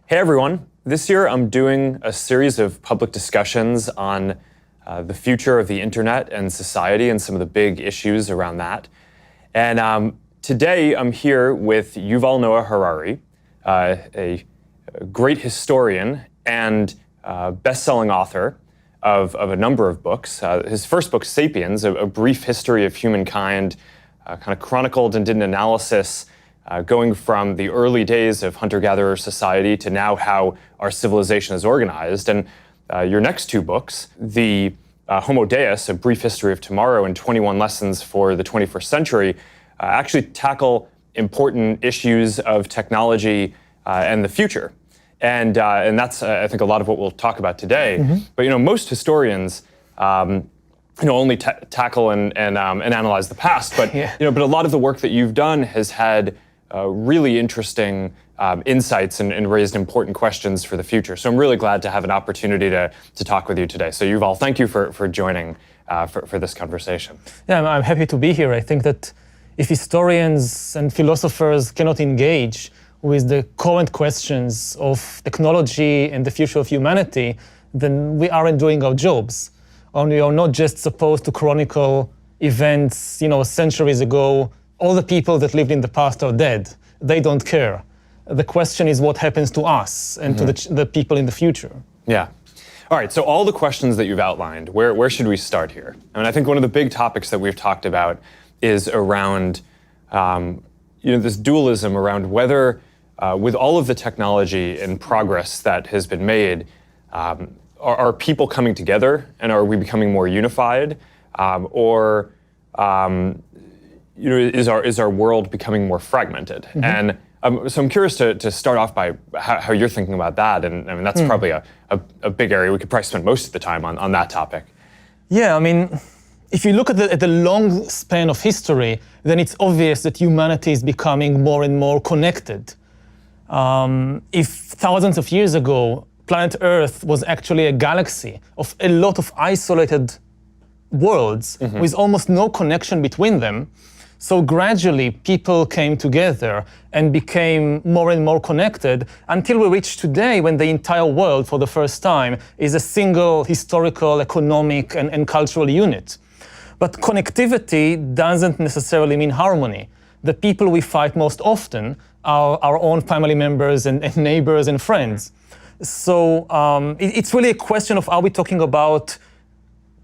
Hey everyone, this year I'm doing a series of public discussions on the future of the internet and society and some of the big issues around that. And today I'm here with Yuval Noah Harari, a great historian and best-selling author of a number of books. His first book, Sapiens, a brief history of humankind, kind of chronicled and did an analysis going from the early days of hunter-gatherer society to now how our civilization is organized. And your next two books, the Homo Deus, A Brief History of Tomorrow, and 21 Lessons for the 21st Century, actually tackle important issues of technology and the future. And that's, I think, a lot of what we'll talk about today. Mm-hmm. But most historians only tackle and analyze the past. But but a lot of the work that you've done has had really interesting insights and raised important questions for the future. So I'm really glad to have an opportunity to talk with you today. So Yuval, thank you for joining for this conversation. Yeah, I'm happy to be here. I think that if historians and philosophers cannot engage with the current questions of technology and the future of humanity, then we aren't doing our jobs. And we are not just supposed to chronicle events, centuries ago. All the people that lived in the past are dead. They don't care. The question is what happens to us and to the people in the future. Yeah. All right, so all the questions that you've outlined, where should we start here? I mean, I think one of the big topics that we've talked about is around this dualism around whether, with all of the technology and progress that has been made, are people coming together and are we becoming more unified, or is our world becoming more fragmented? Mm-hmm. And so I'm curious to start off by how you're thinking about that. And I mean, that's probably a big area. We could probably spend most of the time on that topic. Yeah, I mean, if you look at the long span of history, then it's obvious that humanity is becoming more and more connected. If thousands of years ago, planet Earth was actually a galaxy of a lot of isolated worlds with almost no connection between them, so gradually people came together and became more and more connected until we reach today when the entire world for the first time is a single historical, economic and cultural unit. But connectivity doesn't necessarily mean harmony. The people we fight most often are our own family members and neighbors and friends. So it's really a question of, are we talking about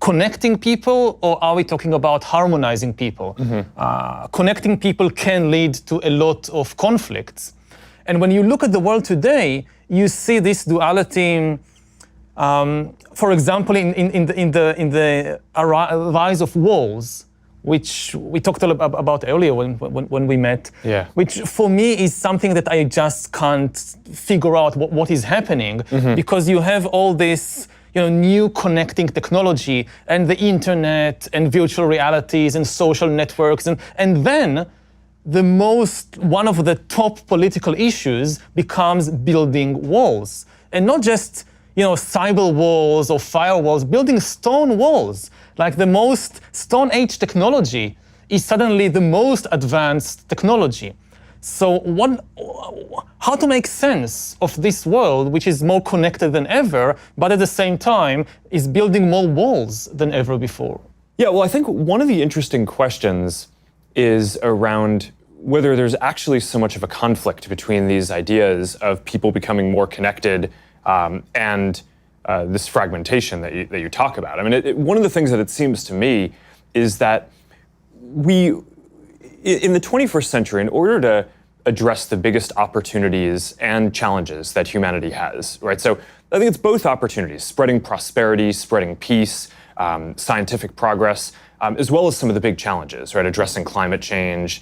connecting people or are we talking about harmonizing people? Connecting people can lead to a lot of conflicts. And when you look at the world today, you see this duality, for example, in the rise of walls, which we talked about earlier when we met, which for me is something that I just can't figure out what is happening, because you have all this new connecting technology and the internet and virtual realities and social networks. And then one of the top political issues becomes building walls. And not just cyber walls or firewalls, building stone walls. Like the most Stone Age technology is suddenly the most advanced technology. So how to make sense of this world, which is more connected than ever, but at the same time is building more walls than ever before? Yeah, well, I think one of the interesting questions is around whether there's actually so much of a conflict between these ideas of people becoming more connected and this fragmentation that you talk about. I mean, one of the things that it seems to me is that in the 21st century, in order to address the biggest opportunities and challenges that humanity has, right? So I think it's both opportunities, spreading prosperity, spreading peace, scientific progress, as well as some of the big challenges, right? Addressing climate change,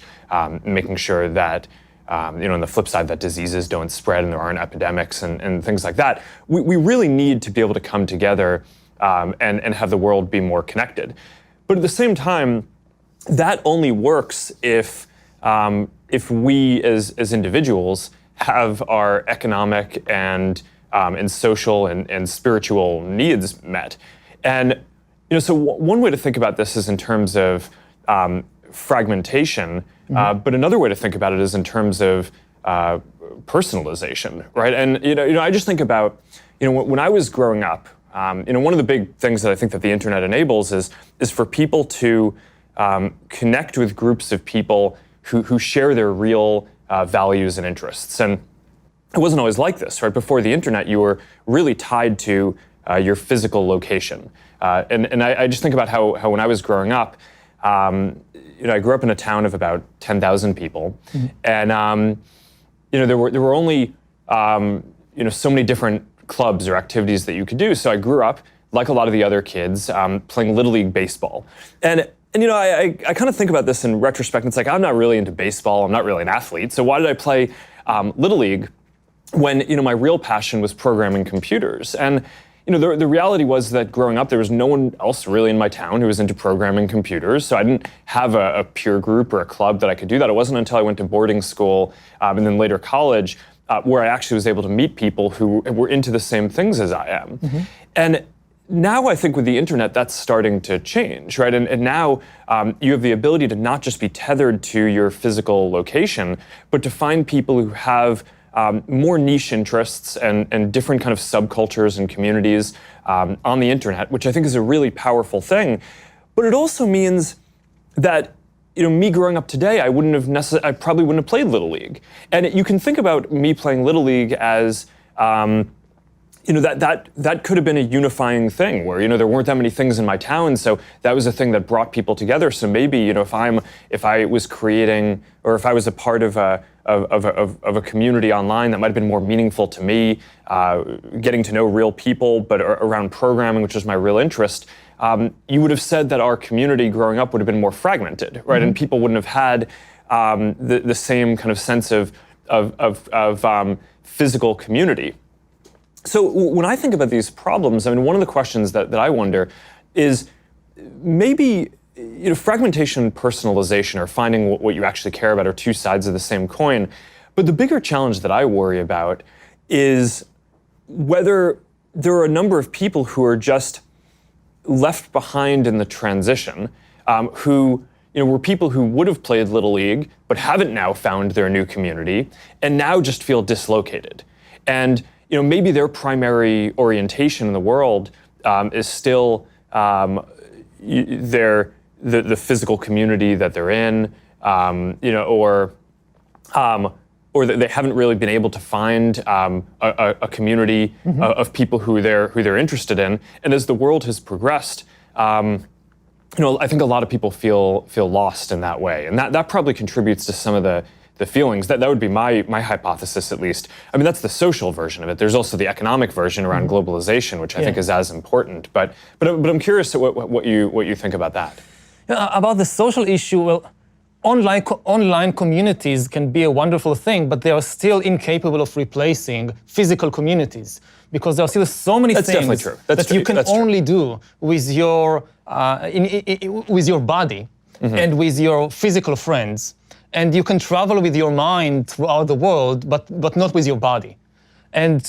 making sure that, on the flip side, that diseases don't spread and there aren't epidemics and things like that. We really need to be able to come together and have the world be more connected. But at the same time, that only works if we as individuals have our economic and social and spiritual needs met. And so one way to think about this is in terms of fragmentation, but another way to think about it is in terms of personalization, right? And I just think about, when I was growing up, one of the big things that I think that the internet enables is for people to connect with groups of people who share their real values and interests. And it wasn't always like this, right? Before the internet, you were really tied to your physical location. And I just think about how when I was growing up, I grew up in a town of about 10,000 people, and there were only so many different clubs or activities that you could do. So I grew up, like a lot of the other kids, playing Little League baseball. And I kind of think about this in retrospect. It's like, I'm not really into baseball. I'm not really an athlete. So why did I play Little League when my real passion was programming computers? And the reality was that growing up, there was no one else really in my town who was into programming computers. So I didn't have a peer group or a club that I could do that. It wasn't until I went to boarding school and then later college where I actually was able to meet people who were into the same things as I am. And now I think with the internet, that's starting to change, right? And now you have the ability to not just be tethered to your physical location, but to find people who have more niche interests and different kind of subcultures and communities on the internet, which I think is a really powerful thing. But it also means that me growing up today, I probably wouldn't have played Little League. And you can think about me playing Little League as that could have been a unifying thing where there weren't that many things in my town, so that was a thing that brought people together. So maybe if I was creating or if I was a part of a community online that might have been more meaningful to me, getting to know real people, but around programming, which is my real interest, you would have said that our community growing up would have been more fragmented, right? And people wouldn't have had the same kind of sense of physical community. So when I think about these problems, one of the questions that I wonder is maybe fragmentation and personalization or finding what you actually care about are two sides of the same coin. But the bigger challenge that I worry about is whether there are a number of people who are just left behind in the transition, who were people who would have played Little League but haven't now found their new community and now just feel dislocated. And maybe their primary orientation in the world is still the physical community that they're in, or that they haven't really been able to find a community of people who they're interested in. And as the world has progressed, I think a lot of people feel lost in that way, and that probably contributes to some of the feelings. That would be my hypothesis, at least. That's the social version of it. There's also the economic version around globalization, which I think is as important. But I'm curious what you think about that. About the social issue, well, online communities can be a wonderful thing, but they are still incapable of replacing physical communities because there are still so many things that you can only do with your body and with your physical friends. And you can travel with your mind throughout the world, but not with your body. And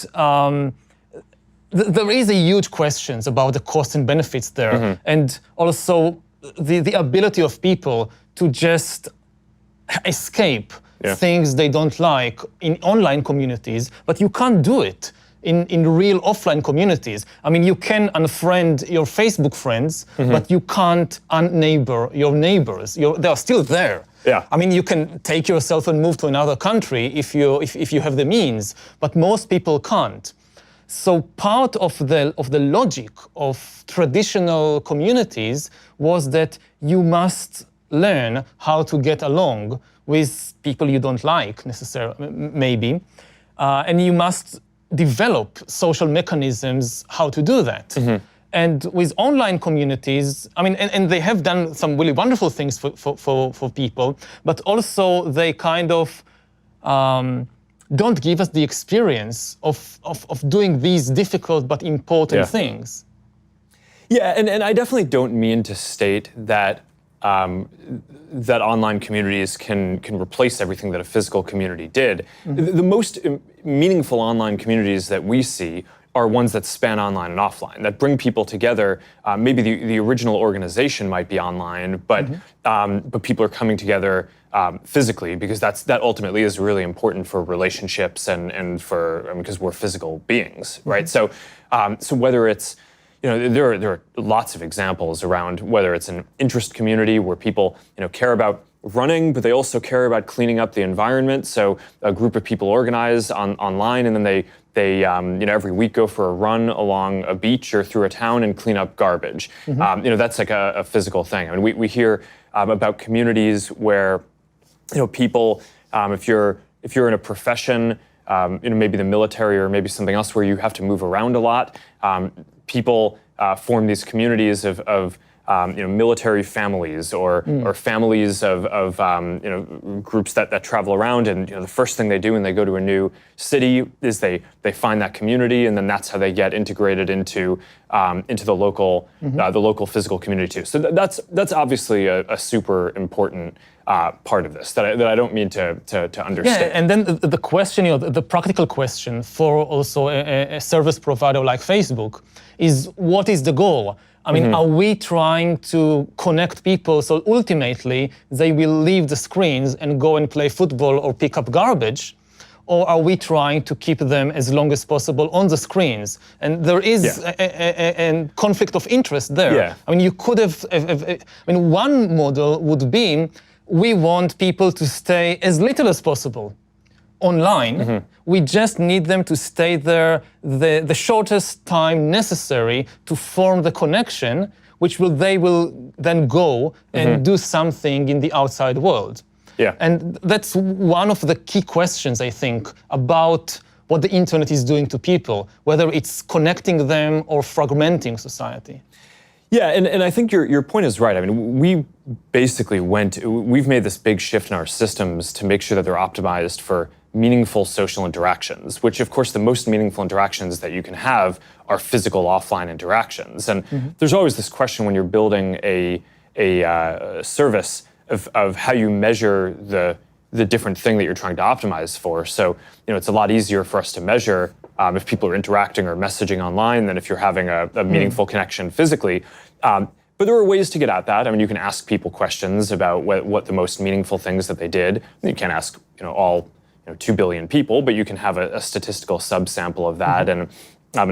there is a huge questions about the costs and benefits there, and also the ability of people to just escape things they don't like in online communities, but you can't do it in real offline communities. You can unfriend your Facebook friends, but you can't unneighbor your neighbors. They are still there. Yeah. You can take yourself and move to another country if you have the means, but most people can't. So part of the logic of traditional communities was that you must learn how to get along with people you don't like necessarily, maybe, and you must develop social mechanisms how to do that. And with online communities, and they have done some really wonderful things for people, but also they kind of don't give us the experience of doing these difficult but important things. Yeah, and I definitely don't mean to state that that online communities can replace everything that a physical community did. The most meaningful online communities that we see are ones that span online and offline, that bring people together. Maybe the original organization might be online, but people are coming together physically, because that ultimately is really important for relationships and for, because we're physical beings, right? So whether it's, there are lots of examples around whether it's an interest community where people care about running, but they also care about cleaning up the environment. So a group of people organize online, and then they every week go for a run along a beach or through a town and clean up garbage. That's like a physical thing. I mean, we hear about communities where people, if you're in a profession, maybe the military or maybe something else where you have to move around a lot, people form these communities of military families or families of groups that travel around, and the first thing they do when they go to a new city is they find that community, and then that's how they get integrated into the local physical community too. So that's obviously a super important part of this that I don't mean to understand. Yeah, and then the question, the practical question for also a service provider like Facebook is, what is the goal? I mean, are we trying to connect people so ultimately they will leave the screens and go and play football or pick up garbage? Or are we trying to keep them as long as possible on the screens? And there is a conflict of interest there. Yeah. I mean, you could have, one model would be, we want people to stay as little as possible online. We just need them to stay there the shortest time necessary to form the connection, which they will then go and do something in the outside world. Yeah. And that's one of the key questions, I think, about what the internet is doing to people, whether it's connecting them or fragmenting society. Yeah, and I think your point is right. I mean, we've made this big shift in our systems to make sure that they're optimized for meaningful social interactions, which of course the most meaningful interactions that you can have are physical offline interactions. And there's always this question when you're building a service of how you measure the different thing that you're trying to optimize for. So, it's a lot easier for us to measure if people are interacting or messaging online than if you're having a meaningful connection physically. But there are ways to get at that. I mean, you can ask people questions about what the most meaningful things that they did. You can't ask, all 2 billion people, but you can have a statistical subsample of that and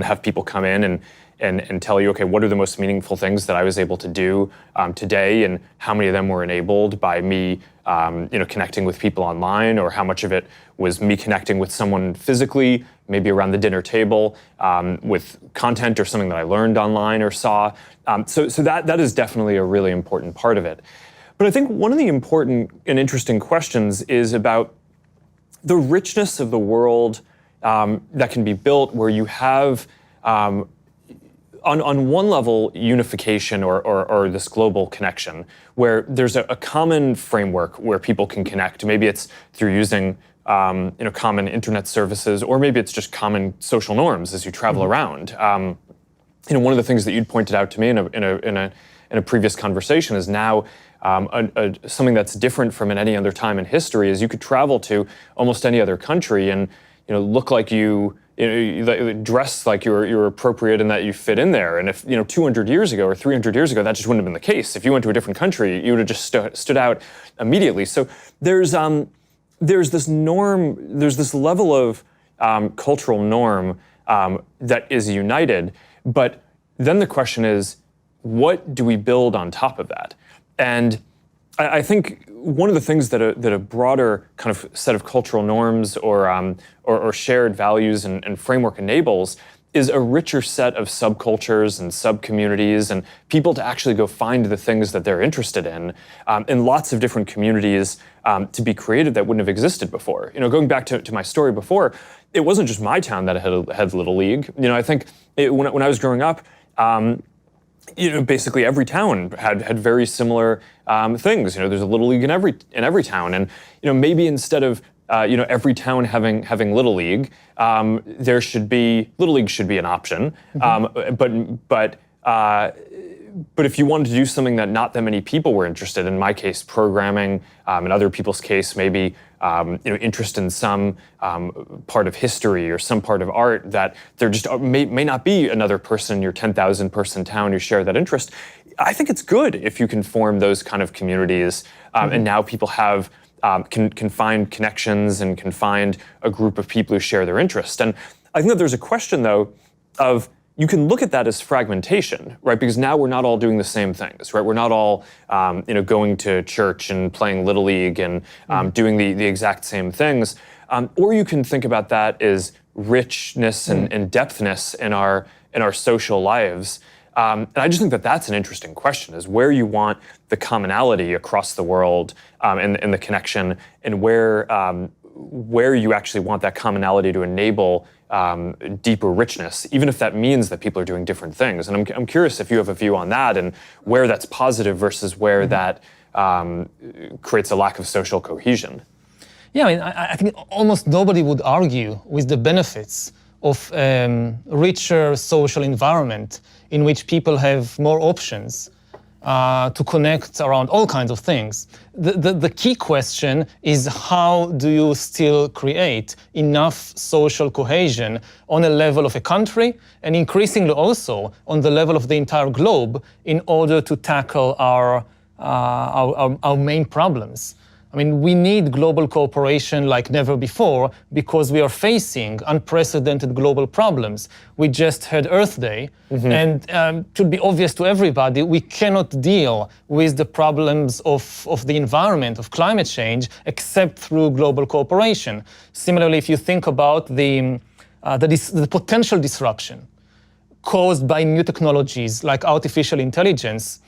have people come in and tell you, okay, what are the most meaningful things that I was able to do today, and how many of them were enabled by me, connecting with people online, or how much of it was me connecting with someone physically, maybe around the dinner table, with content or something that I learned online or saw. So that is definitely a really important part of it. But I think one of the important and interesting questions is about the richness of the world that can be built, where you have, on one level, unification or this global connection, where there's a common framework where people can connect. Maybe it's through using common internet services, or maybe it's just common social norms as you travel around. One of the things that you'd pointed out to me in a previous conversation is now something that's different from in any other time in history is you could travel to almost any other country and look like you dress like you're appropriate and that you fit in there. And if 200 years ago or 300 years ago, that just wouldn't have been the case. If you went to a different country, you would have just stood out immediately. So there's this norm, there's this level of cultural norm that is united. But then the question is, what do we build on top of that? And I think one of the things that a broader kind of set of cultural norms or shared values and framework enables is a richer set of subcultures and subcommunities and people to actually go find the things that they're interested in lots of different communities to be created that wouldn't have existed before. Going back to my story before, it wasn't just my town that had Little League. I think when I was growing up, basically every town had very similar things. There's a Little League in every town, and maybe instead of every town having Little League, there should be Little League should be an option. But if you wanted to do something that not that many people were interested in my case, programming, in other people's case, maybe interest in some part of history or some part of art, that there just may not be another person in your 10,000 person town who share that interest. I think it's good if you can form those kind of communities, and now people have can find connections and can find a group of people who share their interest. And I think that there's a question, though, of you can look at that as fragmentation, right? Because now we're not all doing the same things, right? We're not all, going to church and playing Little League and doing the exact same things. Or you can think about that as richness and depthness in our social lives. And I just think that that's an interesting question: is where you want the commonality across the world and the connection, and where you actually want that commonality to enable deeper richness, even if that means that people are doing different things. And I'm curious if you have a view on that, and where that's positive versus where that creates a lack of social cohesion. Yeah, I think almost nobody would argue with the benefits of richer social environment in which people have more options to connect around all kinds of things. The key question is, how do you still create enough social cohesion on a level of a country, and increasingly also on the level of the entire globe, in order to tackle our main problems? I mean, we need global cooperation like never before, because we are facing unprecedented global problems. We just had Earth Day, and it should be obvious to everybody, we cannot deal with the problems of the environment, of climate change, except through global cooperation. Similarly, if you think about the potential disruption caused by new technologies like artificial intelligence,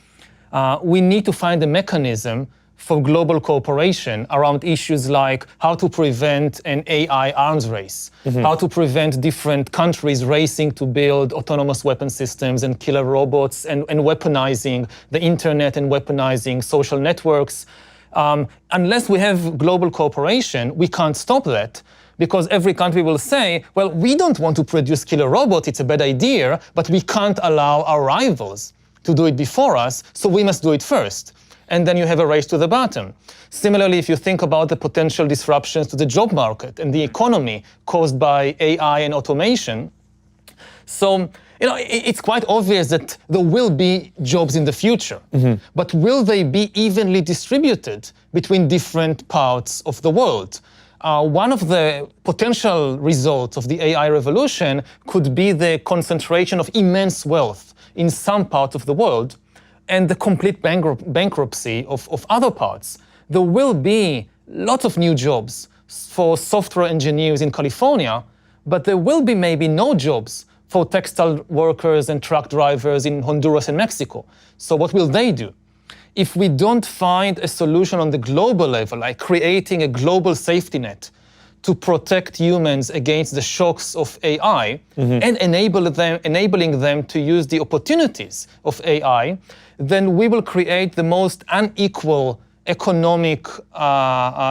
we need to find a mechanism for global cooperation around issues like how to prevent an AI arms race, how to prevent different countries racing to build autonomous weapon systems and killer robots, and weaponizing the internet and weaponizing social networks. Unless we have global cooperation, we can't stop that, because every country will say, well, we don't want to produce killer robots, it's a bad idea, but we can't allow our rivals to do it before us, so we must do it first. And then you have a race to the bottom. Similarly, if you think about the potential disruptions to the job market and the economy caused by AI and automation, so it's quite obvious that there will be jobs in the future, but will they be evenly distributed between different parts of the world? One of the potential results of the AI revolution could be the concentration of immense wealth in some parts of the world, and the complete bankruptcy of other parts. There will be lots of new jobs for software engineers in California, but there will be maybe no jobs for textile workers and truck drivers in Honduras and Mexico. So what will they do? If we don't find a solution on the global level, like creating a global safety net to protect humans against the shocks of AI, and enabling them to use the opportunities of AI, then we will create the most unequal economic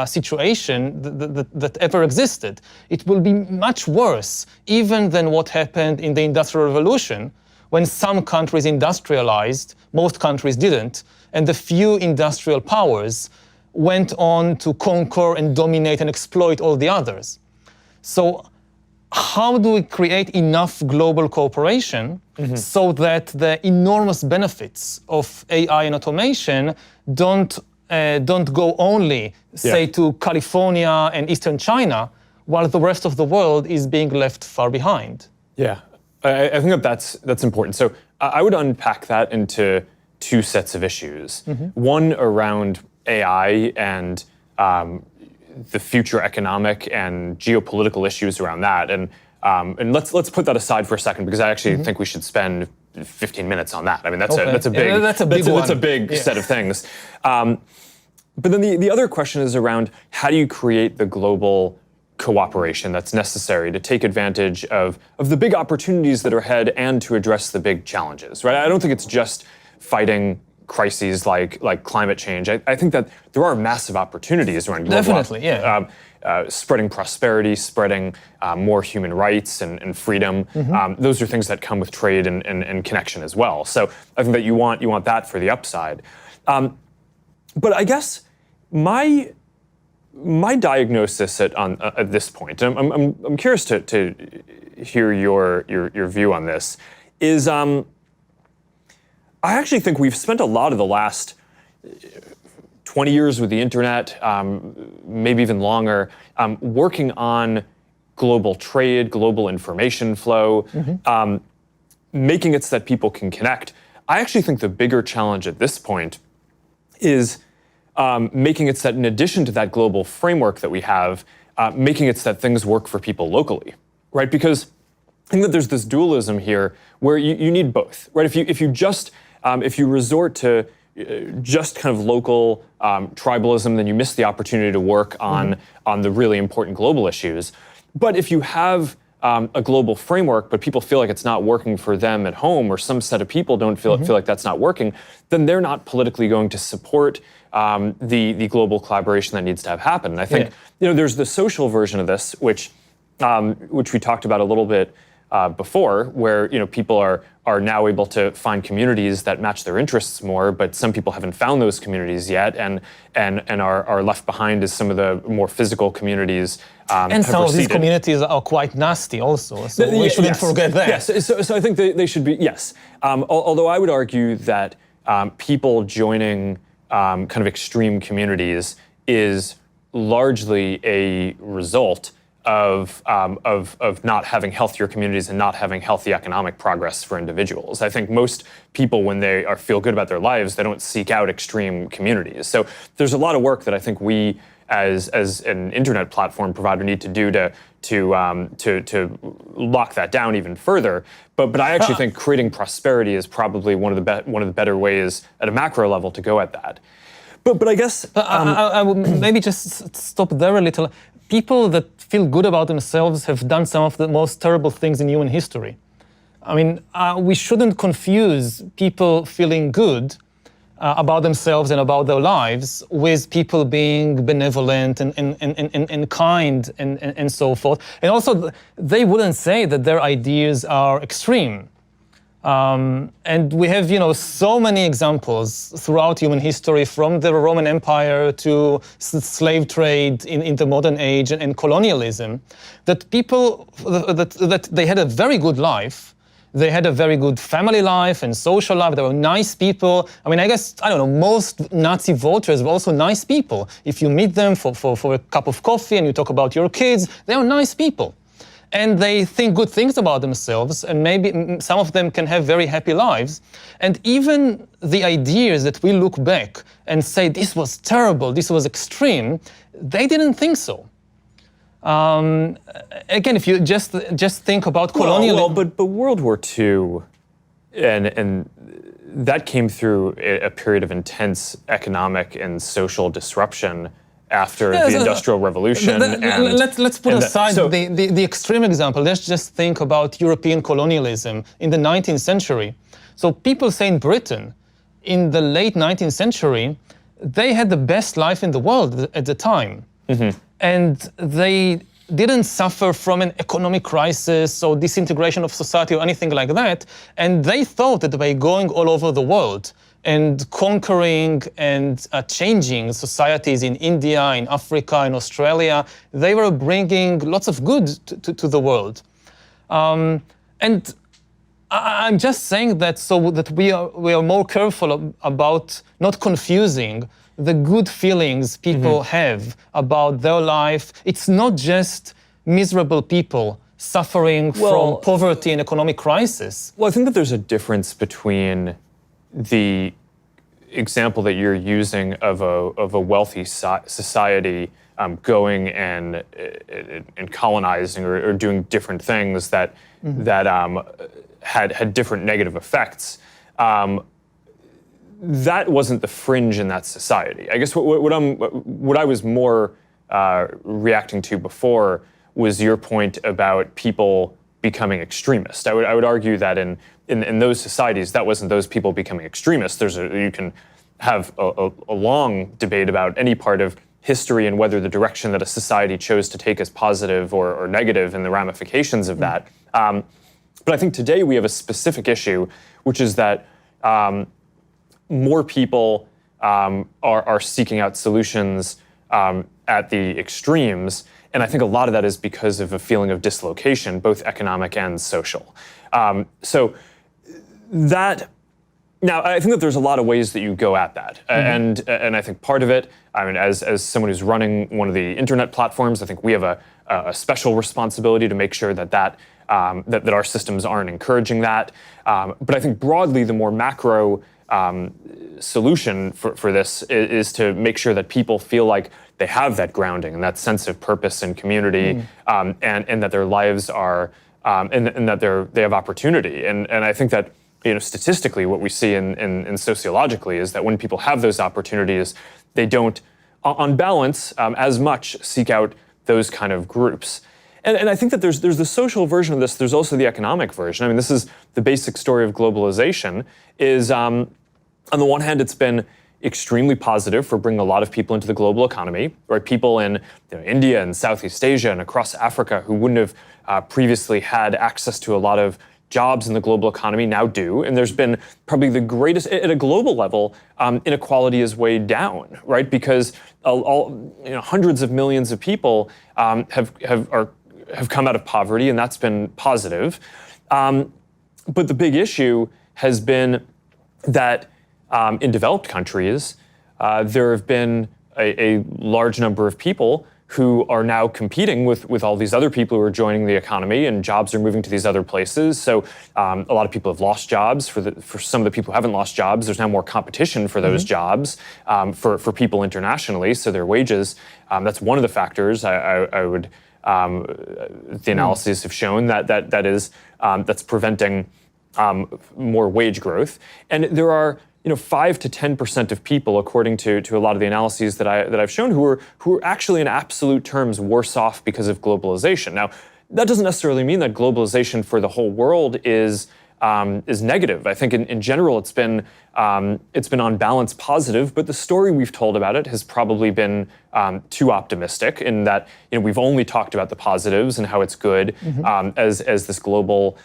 situation that ever existed. It will be much worse even than what happened in the Industrial Revolution, when some countries industrialized, most countries didn't, and the few industrial powers went on to conquer and dominate and exploit all the others. So how do we create enough global cooperation so that the enormous benefits of AI and automation don't go only, say, to California and Eastern China, while the rest of the world is being left far behind? Yeah, I think that's important. So I would unpack that into two sets of issues. One around AI and the future economic and geopolitical issues around that, and let's put that aside for a second, because I actually think we should spend 15 minutes on that. I mean, that's a big set of things. But then the other question is around, how do you create the global cooperation that's necessary to take advantage of the big opportunities that are ahead and to address the big challenges, right? I don't think it's just fighting crises like climate change. I think that there are massive opportunities around global spreading prosperity, spreading more human rights and freedom. Those are things that come with trade and connection as well. So I think that you want that for the upside. But I guess my my diagnosis at this point, and I'm curious to hear your view on this, is I actually think we've spent a lot of the last 20 years with the internet, maybe even longer, working on global trade, global information flow, making it so that people can connect. I actually think the bigger challenge at this point is making it so that in addition to that global framework that we have, making it so that things work for people locally, right? Because I think that there's this dualism here where you need both, right? If you resort to just kind of local tribalism, then you miss the opportunity to work on the really important global issues. But if you have a global framework, but people feel like it's not working for them at home, or some set of people don't feel like that's not working, then they're not politically going to support the global collaboration that needs to have happen. And I think there's the social version of this, which we talked about a little bit before, where people are now able to find communities that match their interests more, but some people haven't found those communities yet, and are left behind as some of the more physical communities. And some of these communities are quite nasty also, so we shouldn't forget that. Yes, so I think they should be, yes. Although I would argue that people joining kind of extreme communities is largely a result of not having healthier communities and not having healthy economic progress for individuals. I think most people, when they feel good about their lives, they don't seek out extreme communities. So there's a lot of work that I think we, as an internet platform provider, need to do to lock that down even further. But I actually think creating prosperity is probably one of the better ways at a macro level to go at that. But I guess I would maybe just stop there a little. People that feel good about themselves have done some of the most terrible things in human history. I mean, we shouldn't confuse people feeling good about themselves and about their lives with people being benevolent and kind and so forth. And also, they wouldn't say that their ideas are extreme. And we have, so many examples throughout human history, from the Roman Empire to slave trade in the modern age and colonialism, that people, that they had a very good life. They had a very good family life and social life. They were nice people. I mean, I guess, I don't know, most Nazi voters were also nice people. If you meet them for a cup of coffee and you talk about your kids, they are nice people. And they think good things about themselves, and maybe some of them can have very happy lives. And even the ideas that we look back and say, this was terrible, this was extreme, they didn't think so. Again, if you just think about colonialism. But World War II, and that came through a period of intense economic and social disruption after the Industrial Revolution. Let's put aside the extreme example. Let's just think about European colonialism in the 19th century. So people say in Britain, in the late 19th century, they had the best life in the world at the time. And they didn't suffer from an economic crisis or disintegration of society or anything like that. And they thought that by going all over the world and conquering and changing societies in India, in Africa, in Australia, they were bringing lots of good to the world. And I'm just saying that so that we are more careful about not confusing the good feelings people have about their life. It's not just miserable people suffering from poverty and economic crisis. Well, I think that there's a difference between the example that you're using of a wealthy society going and colonizing or doing different things that had different negative effects. That wasn't the fringe in that society. I guess what I was more reacting to before was your point about people becoming extremist. I would argue that in those societies, that wasn't those people becoming extremists. You can have a long debate about any part of history and whether the direction that a society chose to take is positive or negative and the ramifications of that. But I think today we have a specific issue, which is that more people are seeking out solutions at the extremes. And I think a lot of that is because of a feeling of dislocation, both economic and social. So that, now I think that there's a lot of ways that you go at that. And I think part of it, I mean, as someone who's running one of the internet platforms, I think we have a special responsibility to make sure that our systems aren't encouraging that. But I think broadly, the more macro solution for this is to make sure that people feel like they have that grounding and that sense of purpose and community, and that their lives are, and that they have opportunity. And I think that, statistically, what we see in sociologically is that when people have those opportunities, they don't, on balance, as much seek out those kind of groups. And I think that there's the social version of this. There's also the economic version. I mean, this is the basic story of globalization. Is on the one hand, it's been extremely positive for bringing a lot of people into the global economy, right? People in India and Southeast Asia and across Africa who wouldn't have previously had access to a lot of jobs in the global economy now do. And there's been probably the greatest, at a global level, inequality is way down, right? Because hundreds of millions of people have come out of poverty, and that's been positive. But the big issue has been that in developed countries, there have been a large number of people who are now competing with all these other people who are joining the economy, and jobs are moving to these other places. So a lot of people have lost jobs. For some of the people who haven't lost jobs, there's now more competition for those jobs for people internationally. So their wages, that's one of the factors I would. The analyses have shown that's preventing more wage growth, and there are 5 to 10% of people, according to a lot of the analyses that I've shown, who are actually in absolute terms worse off because of globalization. Now, that doesn't necessarily mean that globalization for the whole world is negative. I think in general it's been on balance positive, but the story we've told about it has probably been too optimistic in that we've only talked about the positives and how it's good as this global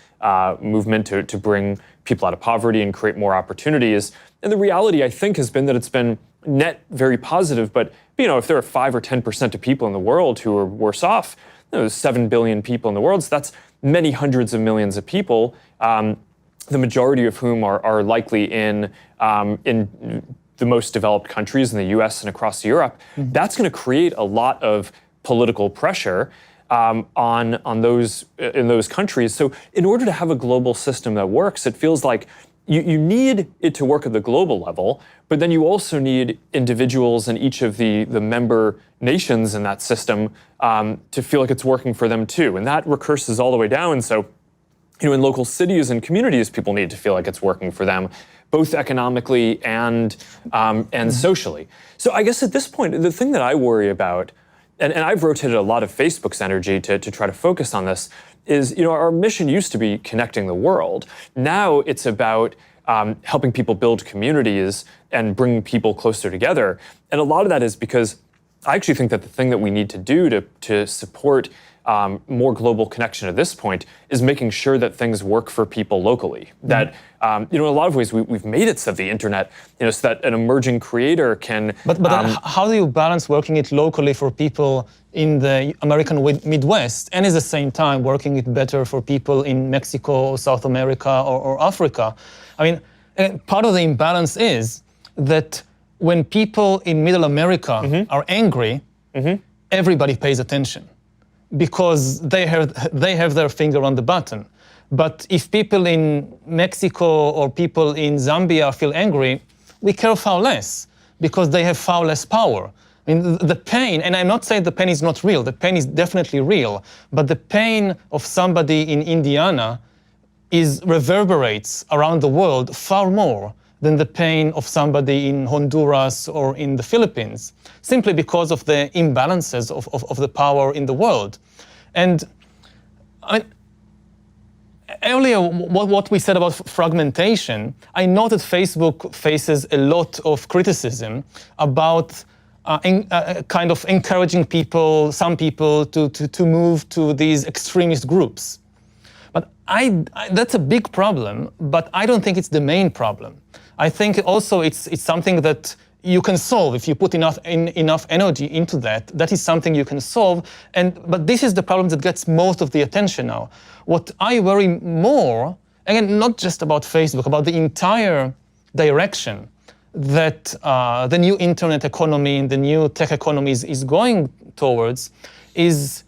movement to bring people out of poverty and create more opportunities. And the reality, I think, has been that it's been net very positive. But if there are 5 or 10% of people in the world who are worse off, there's 7 billion people in the world, so that's many hundreds of millions of people. The majority of whom are likely in the most developed countries in the U.S. and across Europe. That's going to create a lot of political pressure on those in those countries. So in order to have a global system that works, it feels like you need it to work at the global level, but then you also need individuals in each of the member nations in that system to feel like it's working for them too. And that recurses all the way down. So in local cities and communities, people need to feel like it's working for them, both economically and socially. So I guess at this point, the thing that I worry about, and I've rotated a lot of Facebook's energy to try to focus on this, is our mission used to be connecting the world. Now it's about helping people build communities and bring people closer together. And a lot of that is because I actually think that the thing that we need to do to support more global connection at this point is making sure that things work for people locally. That in a lot of ways we've made it so that the internet, so that an emerging creator can. But how do you balance working it locally for people in the American Midwest and at the same time working it better for people in Mexico or South America or Africa? I mean, part of the imbalance is that when people in Middle America are angry, everybody pays attention, because they have their finger on the button. But if people in Mexico or people in Zambia feel angry, we care far less, because they have far less power. I mean, the pain, and I'm not saying the pain is not real, the pain is definitely real, but the pain of somebody in Indiana reverberates around the world far more than the pain of somebody in Honduras or in the Philippines, simply because of the imbalances of the power in the world. And I mean, earlier, what we said about fragmentation, I know that Facebook faces a lot of criticism about kind of encouraging some people to move to these extremist groups. But that's a big problem, but I don't think it's the main problem. I think also it's something that you can solve if you put enough energy into that. That is something you can solve. But this is the problem that gets most of the attention now. What I worry more, again, not just about Facebook, about the entire direction that the new internet economy and the new tech economy is going towards, is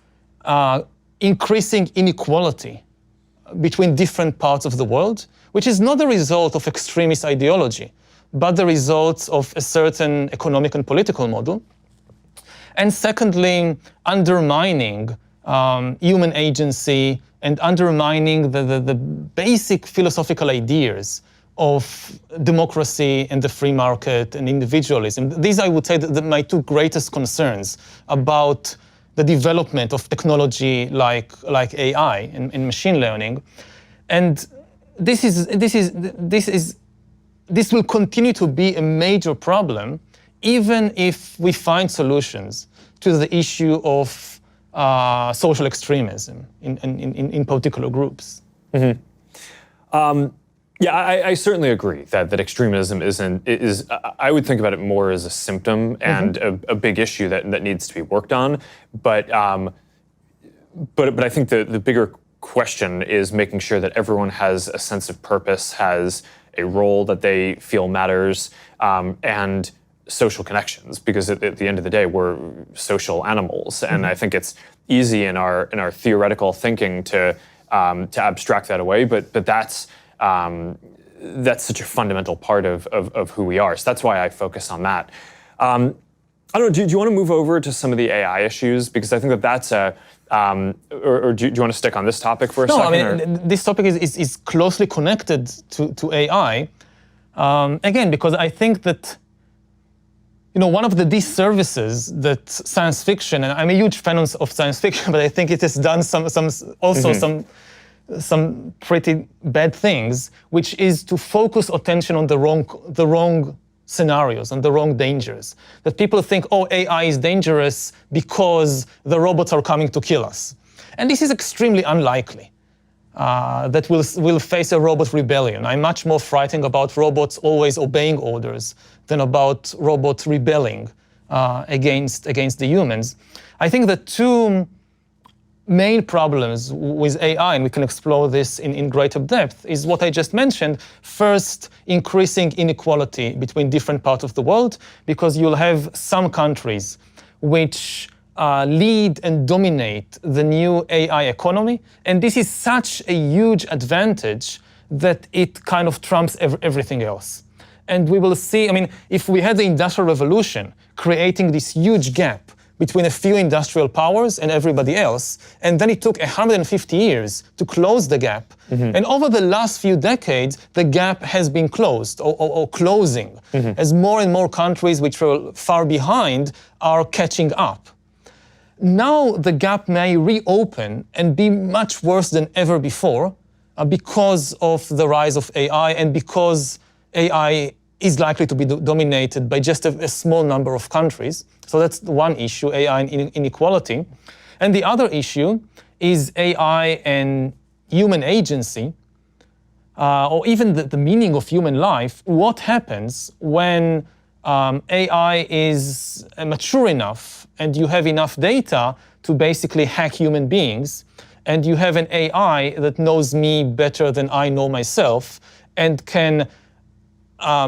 increasing inequality between different parts of the world, which is not the result of extremist ideology, but the results of a certain economic and political model. And secondly, undermining human agency and undermining the basic philosophical ideas of democracy and the free market and individualism. These, I would say, my two greatest concerns about the development of technology like AI and machine learning. And this will continue to be a major problem, even if we find solutions to the issue of social extremism in particular groups. Mm-hmm. Yeah, I certainly agree that extremism is I would think about it more as a symptom and a big issue that needs to be worked on. But I think the bigger question is making sure that everyone has a sense of purpose, has a role that they feel matters, and social connections. Because at the end of the day, we're social animals, and I think it's easy in our theoretical thinking to abstract that away. But that's such a fundamental part of who we are. So that's why I focus on that. I don't know, do you want to move over to some of the AI issues? Because I think that's or do you want to stick on this topic for a second? No, I mean, this topic is closely connected to AI. Again, because I think that, one of the disservices that science fiction, and I'm a huge fan of science fiction, but I think it has done some pretty bad things, which is to focus attention on the wrong scenarios and the wrong dangers. That people think, oh, AI is dangerous because the robots are coming to kill us. And this is extremely unlikely, that we'll face a robot rebellion. I'm much more frightened about robots always obeying orders than about robots rebelling against the humans. I think the two main problems with AI, and we can explore this in greater depth, is what I just mentioned. First, increasing inequality between different parts of the world, because you'll have some countries which lead and dominate the new AI economy, and this is such a huge advantage that it kind of trumps everything else. And we will see, if we had the Industrial Revolution creating this huge gap between a few industrial powers and everybody else, and then it took 150 years to close the gap. And over the last few decades, the gap has been closed or closing, as more and more countries which were far behind are catching up. Now the gap may reopen and be much worse than ever before because of the rise of AI and because AI is likely to be dominated by just a small number of countries. So that's one issue, AI and inequality. And the other issue is AI and human agency, or even the meaning of human life. What happens when AI is mature enough and you have enough data to basically hack human beings, and you have an AI that knows me better than I know myself and can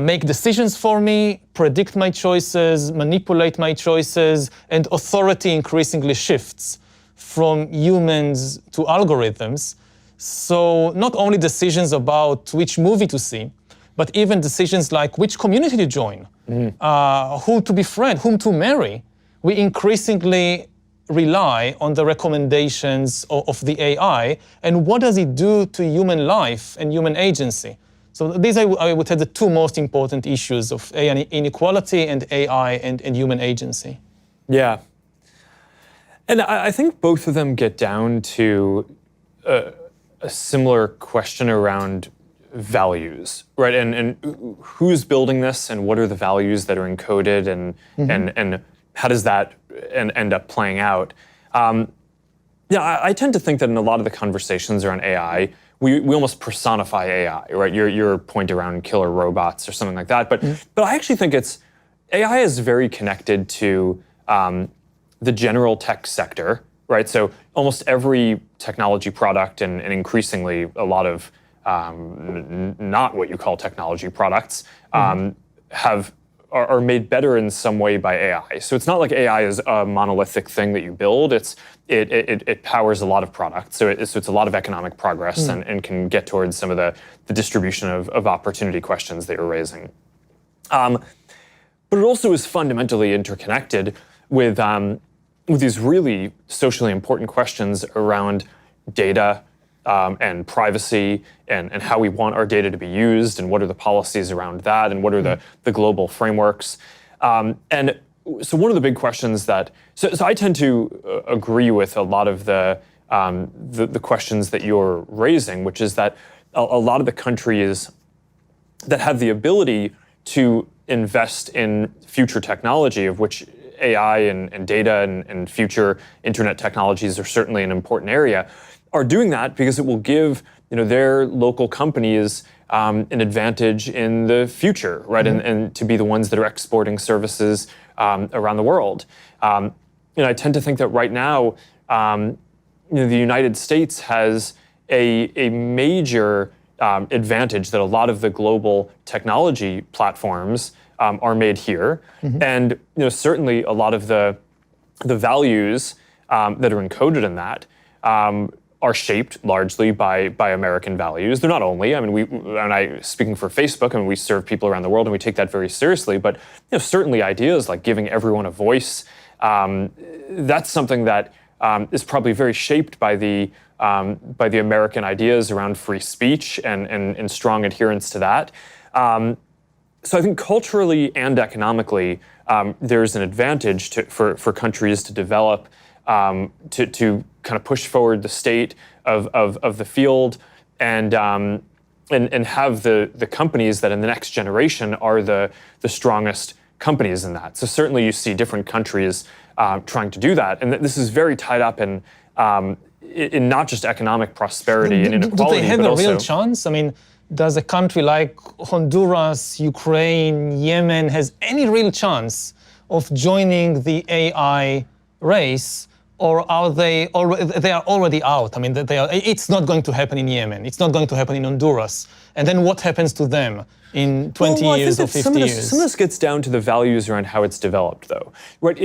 make decisions for me, predict my choices, manipulate my choices, and authority increasingly shifts from humans to algorithms. So not only decisions about which movie to see, but even decisions like which community to join, who to befriend, whom to marry. We increasingly rely on the recommendations of the AI, and what does it do to human life and human agency? So these I would say the two most important issues of AI inequality and AI and human agency. Yeah. And I think both of them get down to a similar question around values, right? And who's building this, and what are the values that are encoded, and how does that end up playing out? I tend to think that in a lot of the conversations around AI, we almost personify AI, right? Your point around killer robots or something like that. But I actually think it's AI is very connected to the general tech sector, right? So almost every technology product and increasingly a lot of not what you call technology products are made better in some way by AI. So it's not like AI is a monolithic thing that you build. It powers a lot of products. So it's a lot of economic progress and can get towards some of the distribution of opportunity questions that you're raising. But it also is fundamentally interconnected with these really socially important questions around data and privacy and how we want our data to be used and what are the policies around that and what are the global frameworks. And so one of the big questions that, so I tend to agree with a lot of the questions that you're raising, which is that a lot of the countries that have the ability to invest in future technology, of which AI and data and future internet technologies are certainly an important area, are doing that because it will give their local companies an advantage in the future, right? And to be the ones that are exporting services around the world. I tend to think that right now, the United States has a major advantage that a lot of the global technology platforms are made here, and certainly a lot of the values that are encoded in that are shaped largely by American values. They're not only. I mean, speaking for Facebook, I mean, we serve people around the world and we take that very seriously. But certainly ideas like giving everyone a voice, that's something that is probably very shaped by the American ideas around free speech and strong adherence to that. So I think culturally and economically, there's an advantage for countries to develop, to kind of push forward the state of the field and have the companies that in the next generation are the strongest companies in that. So certainly you see different countries trying to do that, and this is very tied up in not just economic prosperity and inequality, do they have but a also real chance? I mean, does a country like Honduras, Ukraine, Yemen has any real chance of joining the AI race, or are they already out? I mean, it's not going to happen in Yemen. It's not going to happen in Honduras. And then what happens to them in 20 years or 50 years? Some of this gets down to the values around how it's developed, though. Right?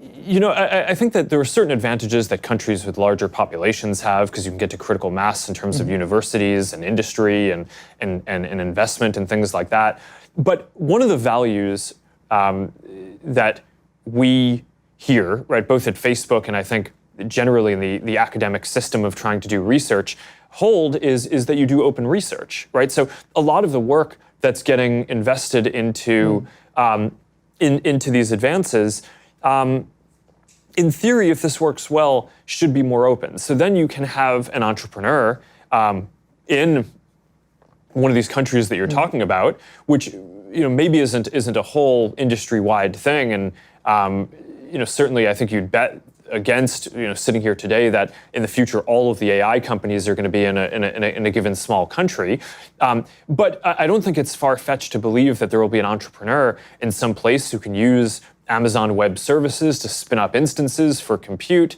I think that there are certain advantages that countries with larger populations have because you can get to critical mass in terms of universities and industry and investment and things like that. But one of the values that we here, right, both at Facebook and I think generally in the academic system of trying to do research, hold is that you do open research, right? So a lot of the work that's getting invested into into these advances, in theory, if this works well, should be more open. So then you can have an entrepreneur in one of these countries that you're talking about, which maybe isn't a whole industry-wide thing, and certainly I think you'd bet against sitting here today that in the future all of the AI companies are going to be in a given small country. But I don't think it's far-fetched to believe that there will be an entrepreneur in some place who can use Amazon Web Services to spin up instances for compute,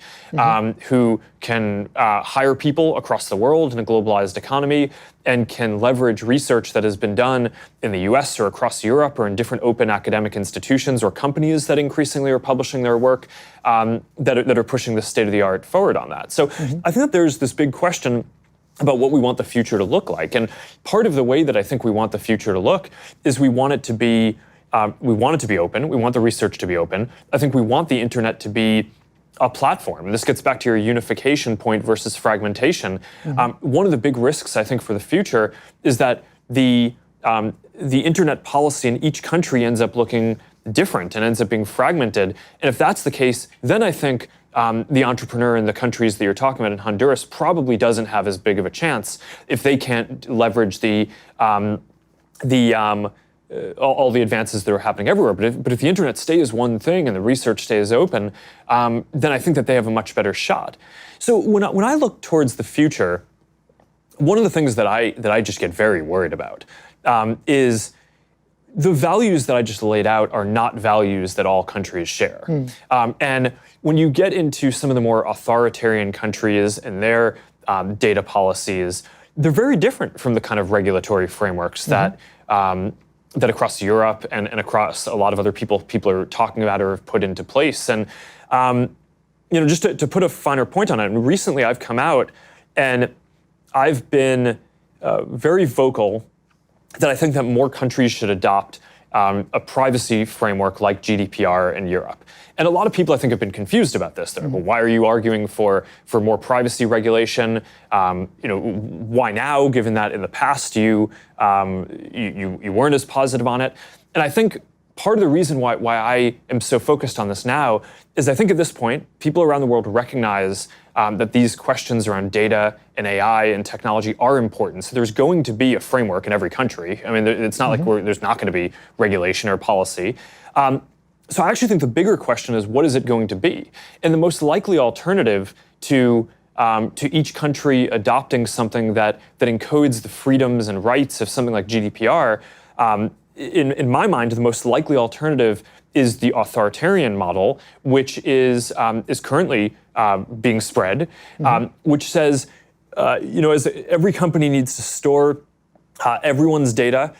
who can hire people across the world in a globalized economy and can leverage research that has been done in the US or across Europe or in different open academic institutions or companies that increasingly are publishing their work that are pushing the state-of-the-art forward on that. So I think that there's this big question about what we want the future to look like. And part of the way that I think we want the future to look is we want it to be open. We want the research to be open. I think we want the internet to be a platform. And this gets back to your unification point versus fragmentation. One of the big risks, I think, for the future is that the internet policy in each country ends up looking different and ends up being fragmented. And if that's the case, then I think the entrepreneur in the countries that you're talking about in Honduras probably doesn't have as big of a chance if they can't leverage all the advances that are happening everywhere. But if the internet stays one thing and the research stays open, then I think that they have a much better shot. So when I look towards the future, one of the things that I just get very worried about is the values that I just laid out are not values that all countries share. And when you get into some of the more authoritarian countries and their data policies, they're very different from the kind of regulatory frameworks that that across Europe and across a lot of other people are talking about or have put into place. And just to put a finer point on it, and recently I've come out and I've been very vocal that I think that more countries should adopt a privacy framework like GDPR in Europe. And a lot of people, I think, have been confused about this. They're like, well, why are you arguing for more privacy regulation? Why now, given that in the past you weren't as positive on it? And I think part of the reason why I am so focused on this now is I think at this point, people around the world recognize that these questions around data and AI and technology are important. So there's going to be a framework in every country. I mean, it's not like there's not going to be regulation or policy. So I actually think the bigger question is, what is it going to be? And the most likely alternative to each country adopting something that encodes the freedoms and rights of something like GDPR, in my mind, the most likely alternative is the authoritarian model, which is currently being spread, which says, as every company needs to store everyone's data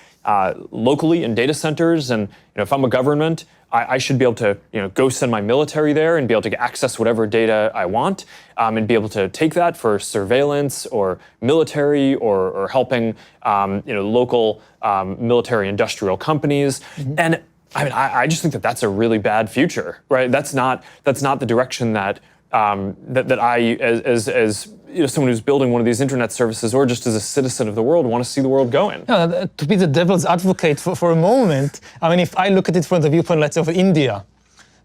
locally in data centers, and if I'm a government, I should be able to go send my military there and be able to access whatever data I want, and be able to take that for surveillance or military or helping local military industrial companies. And I mean, I just think that that's a really bad future, right? That's not the direction that I, as someone who's building one of these internet services, or just as a citizen of the world, want to see the world going. To be the devil's advocate for a moment, I mean, if I look at it from the viewpoint, let's say, of India,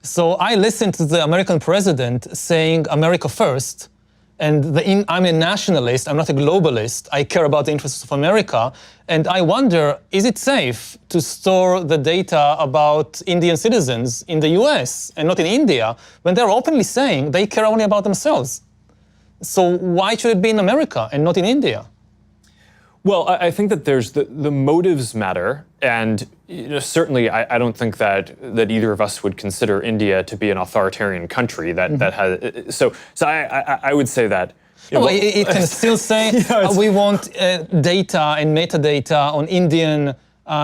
so I listened to the American president saying America first, and I'm a nationalist, I'm not a globalist, I care about the interests of America, and I wonder, is it safe to store the data about Indian citizens in the US and not in India, when they're openly saying they care only about themselves? So why should it be in America and not in India? Well, I think that there's the motives matter, and certainly I don't think that either of us would consider India to be an authoritarian country that has. So I would say that. It can still say we want data and metadata on Indian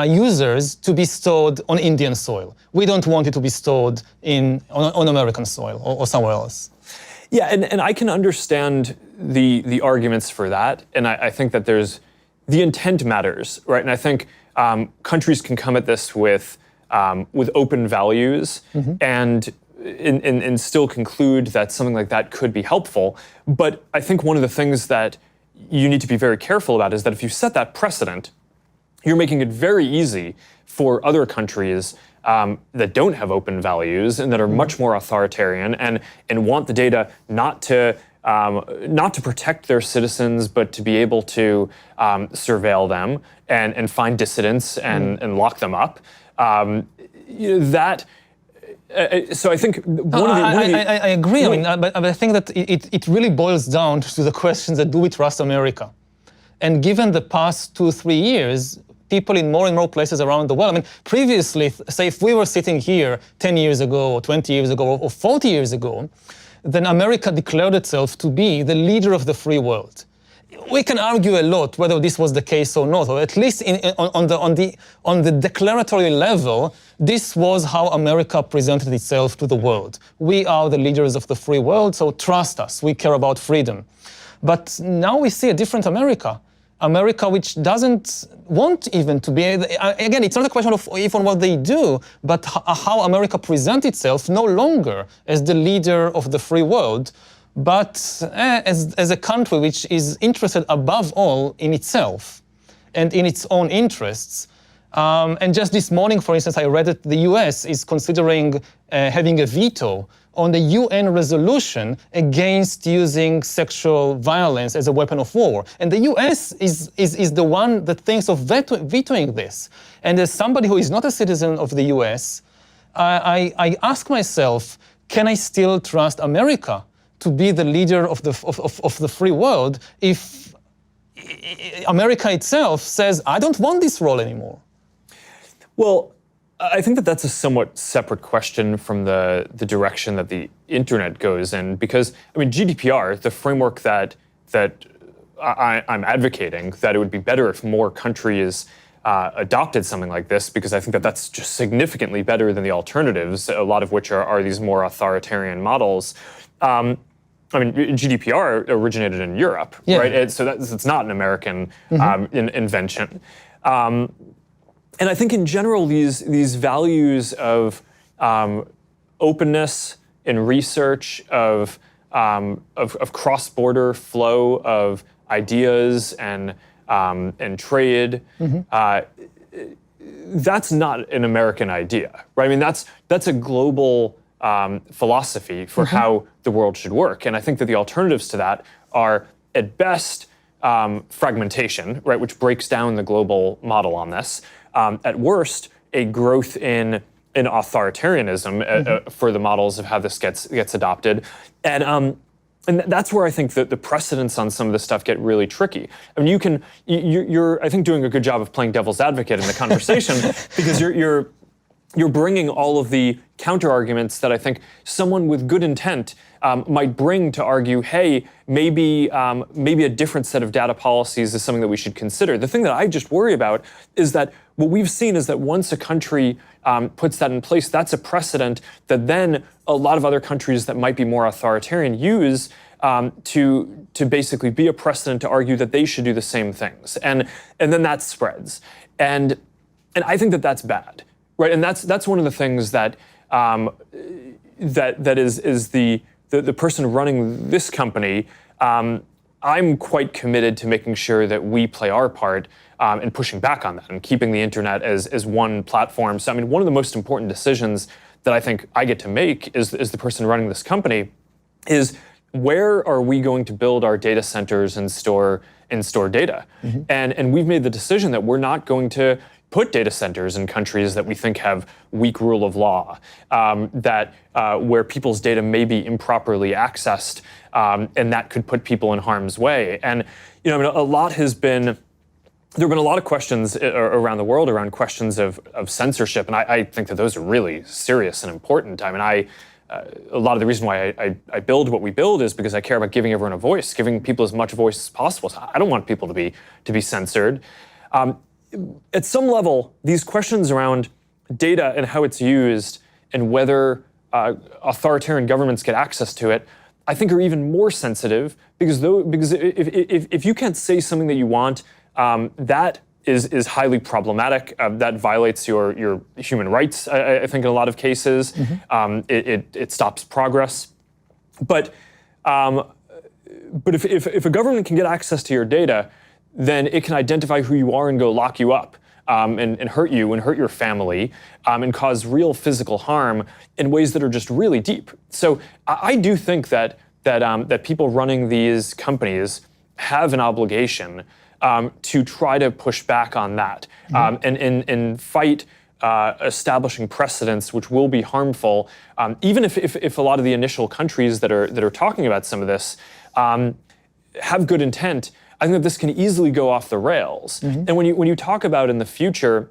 users to be stored on Indian soil. We don't want it to be stored on American soil or somewhere else. Yeah, and I can understand the arguments for that, and I think that the intent matters, right? And I think countries can come at this with open values and still conclude that something like that could be helpful. But I think one of the things that you need to be very careful about is that if you set that precedent, you're making it very easy for other countries that don't have open values and that are much more authoritarian and want the data not to protect their citizens, but to be able to surveil them and find dissidents and lock them up. So I think I agree. But I think that it really boils down to the questions that do we trust America? And given the past 2-3 years, people in more and more places around the world. I mean, previously, say if we were sitting here 10 years ago, or 20 years ago, or 40 years ago, then America declared itself to be the leader of the free world. We can argue a lot whether this was the case or not, or at least on the declaratory level, this was how America presented itself to the world. We are the leaders of the free world, so trust us, we care about freedom. But now we see a different America. America which doesn't want even to be, again, it's not a question of even what they do, but how America presents itself no longer as the leader of the free world, but as a country which is interested above all in itself and in its own interests. And just this morning, for instance, I read that the US is considering having a veto on the UN resolution against using sexual violence as a weapon of war. And the US is the one that thinks of vetoing this. And as somebody who is not a citizen of the US, I ask myself, can I still trust America to be the leader of the free world if America itself says, I don't want this role anymore? Well, I think that that's a somewhat separate question from the direction that the internet goes in, because I mean GDPR, the framework that I'm advocating, that it would be better if more countries adopted something like this, because I think that that's just significantly better than the alternatives, a lot of which are these more authoritarian models. I mean, GDPR originated in Europe, right? So it's not an American invention. And I think in general, these values of openness in research, of cross-border flow of ideas and trade, that's not an American idea, right? I mean, that's a global philosophy for how the world should work. And I think that the alternatives to that are, at best, fragmentation, right, which breaks down the global model on this. At worst, a growth in authoritarianism for the models of how this gets adopted. And that's where I think that the precedents on some of this stuff get really tricky. I mean, you're I think doing a good job of playing devil's advocate in the conversation because you're bringing all of the counter arguments that I think someone with good intent might bring to argue, hey, maybe a different set of data policies is something that we should consider. The thing that I just worry about is that what we've seen is that once a country puts that in place, that's a precedent that then a lot of other countries that might be more authoritarian use to basically be a precedent to argue that they should do the same things, and then that spreads, and I think that that's bad, right? And that's one of the things that that is the person running this company. I'm quite committed to making sure that we play our part in pushing back on that and keeping the internet as one platform. So I mean, one of the most important decisions that I think I get to make is the person running this company is, where are we going to build our data centers and store data? And we've made the decision that we're not going to put data centers in countries that we think have weak rule of law, where people's data may be improperly accessed, and that could put people in harm's way. And I mean, there have been a lot of questions around the world around questions of censorship, and I think that those are really serious and important. I mean, a lot of the reason why I build what we build is because I care about giving everyone a voice, giving people as much voice as possible. So I don't want people to be censored. At some level, these questions around data and how it's used and whether authoritarian governments get access to it, I think are even more sensitive, because if you can't say something that you want, that is highly problematic. That violates your human rights, I think, in a lot of cases. It stops progress. But if a government can get access to your data, then it can identify who you are and go lock you up, and hurt you and hurt your family, and cause real physical harm in ways that are just really deep. So I do think that people running these companies have an obligation to try to push back on that, and fight establishing precedents which will be harmful, even if a lot of the initial countries that are talking about some of this have good intent. I think that this can easily go off the rails. And when you talk about in the future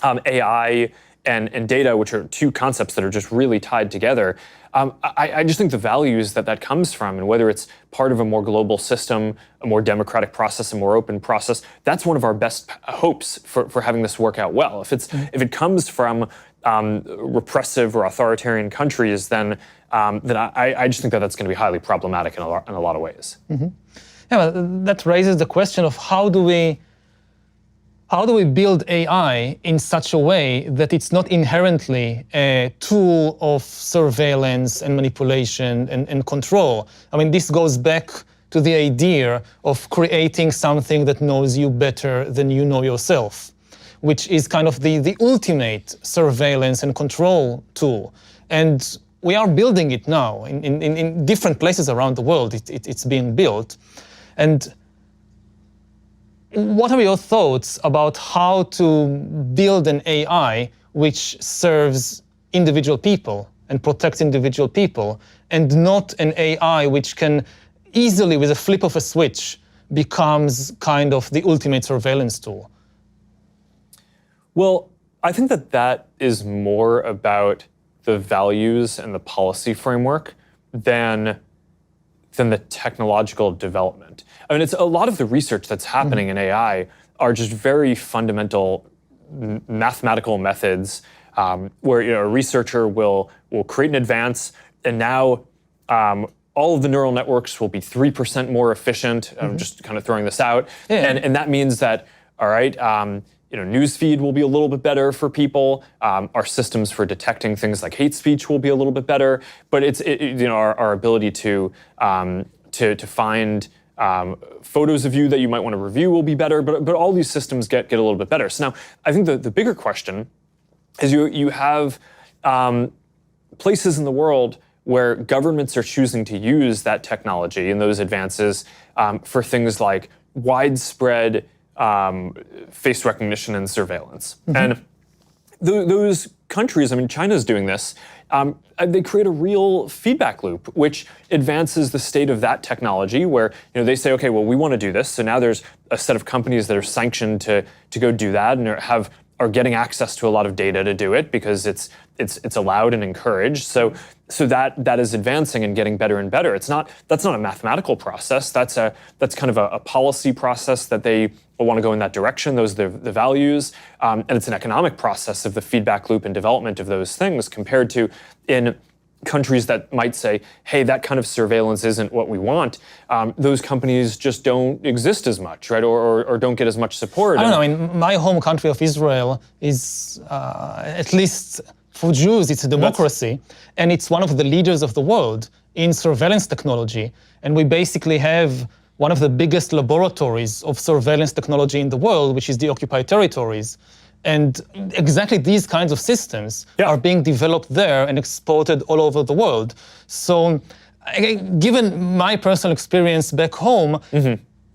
AI and data, which are two concepts that are just really tied together, I just think the values that comes from, and whether it's part of a more global system, a more democratic process, a more open process, that's one of our best hopes for having this work out well. If it comes from repressive or authoritarian countries, then I just think that's going to be highly problematic in a lot of ways. Yeah, well, that raises the question of how do we build AI in such a way that it's not inherently a tool of surveillance and manipulation and control? I mean, this goes back to the idea of creating something that knows you better than you know yourself, which is kind of the ultimate surveillance and control tool. And we are building it now in different places around the world. It's being built. And what are your thoughts about how to build an AI which serves individual people and protects individual people, and not an AI which can easily, with a flip of a switch, becomes kind of the ultimate surveillance tool? Well, I think that is more about the values and the policy framework than the technological development. I mean, it's a lot of the research that's happening in AI are just very fundamental mathematical methods where a researcher will create an advance, and now all of the neural networks will be 3% more efficient. I'm just kind of throwing this out, and that means that all right. Newsfeed will be a little bit better for people. Our systems for detecting things like hate speech will be a little bit better. But our ability to find photos of you that you might want to review will be better. But all these systems get a little bit better. So now I think the bigger question is you have places in the world where governments are choosing to use that technology and those advances for things like widespread face recognition and surveillance. And those countries, I mean, China's doing this, they create a real feedback loop, which advances the state of that technology where they say, okay, well, we want to do this. So now there's a set of companies that are sanctioned to go do that and are getting access to a lot of data to do it because it's allowed and encouraged. So that is advancing and getting better and better. That's not a mathematical process. That's kind of a policy process that they want to go in that direction. Those are the values, and it's an economic process of the feedback loop and development of those things compared to in countries that might say, hey, that kind of surveillance isn't what we want. Those companies just don't exist as much, right? Or don't get as much support. I don't know. I mean, my home country of Israel is, at least for Jews, it's a democracy. And it's one of the leaders of the world in surveillance technology. And we basically have one of the biggest laboratories of surveillance technology in the world, which is the occupied territories. And exactly these kinds of systems are being developed there and exported all over the world. So given my personal experience back home,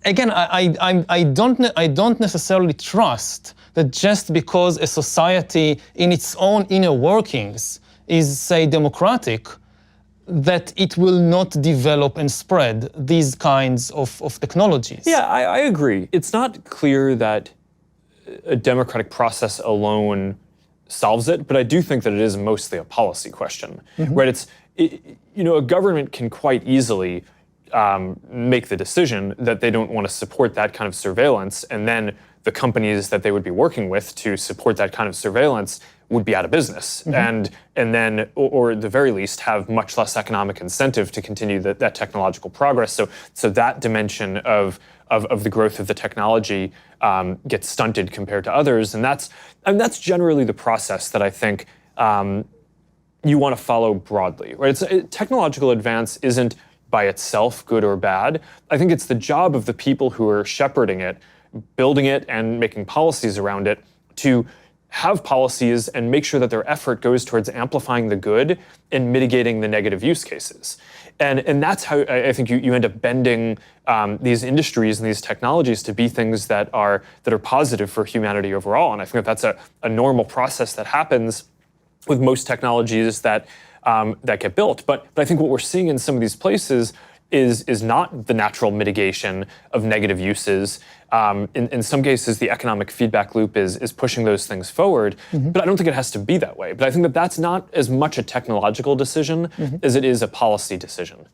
again, I don't necessarily trust that just because a society in its own inner workings is, say, democratic, that it will not develop and spread these kinds of technologies. Yeah, I agree. It's not clear that a democratic process alone solves it, but I do think that it is mostly a policy question, right? A government can quite easily make the decision that they don't want to support that kind of surveillance, and then the companies that they would be working with to support that kind of surveillance would be out of business, and then, or at the very least, have much less economic incentive to continue that technological progress. So that dimension of the growth of the technology gets stunted compared to others, and that's generally the process that I think you want to follow broadly, right? Technological advance isn't by itself good or bad. I think it's the job of the people who are shepherding it, building it, and making policies around it to have policies and make sure that their effort goes towards amplifying the good and mitigating the negative use cases. And that's how I think you end up bending these industries and these technologies to be things that are positive for humanity overall. And I think that's a normal process that happens with most technologies that get built. But I think what we're seeing in some of these places is not the natural mitigation of negative uses. In some cases, the economic feedback loop is pushing those things forward, but I don't think it has to be that way. But I think that that's not as much a technological decision as it is a policy decision.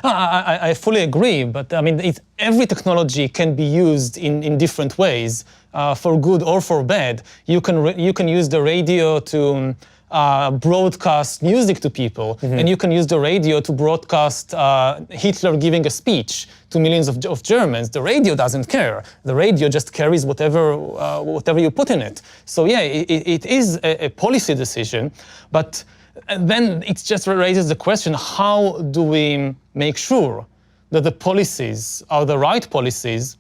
I fully agree, but I mean, every technology can be used in different ways, for good or for bad. You can use the radio to broadcast music to people, and you can use the radio to broadcast Hitler giving a speech to millions of Germans. The radio doesn't care. The radio just carries whatever you put in it. So yeah, it is a policy decision, but then it just raises the question, how do we make sure that the policies are the right policies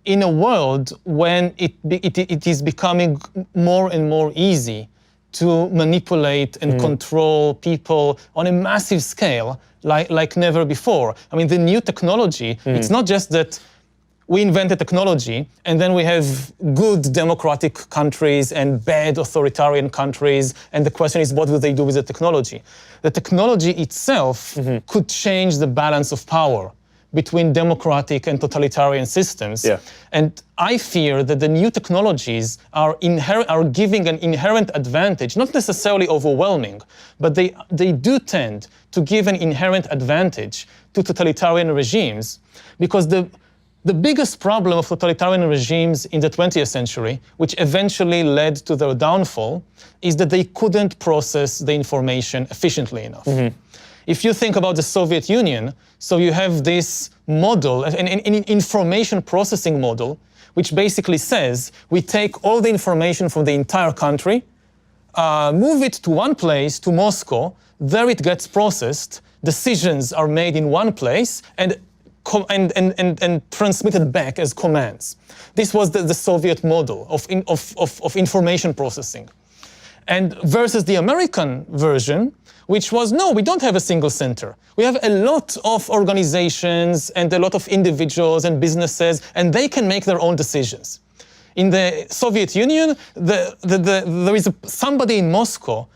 in a world when it is becoming more and more easy to manipulate and control people on a massive scale like never before? I mean, the new technology, it's not just that we invent a technology and then we have good democratic countries and bad authoritarian countries, and the question is, what will they do with the technology? The technology itself could change the balance of power between democratic and totalitarian systems. Yeah. And I fear that the new technologies are giving an inherent advantage, not necessarily overwhelming, but they do tend to give an inherent advantage to totalitarian regimes, because the biggest problem of totalitarian regimes in the 20th century, which eventually led to their downfall, is that they couldn't process the information efficiently enough. If you think about the Soviet Union, so you have this model, an information processing model, which basically says we take all the information from the entire country, move it to one place, to Moscow, there it gets processed, decisions are made in one place, and transmitted back as commands. This was the Soviet model of information processing. And versus the American version, which was, no, we don't have a single center. We have a lot of organizations and a lot of individuals and businesses, and they can make their own decisions. In the Soviet Union, there is somebody in Moscow.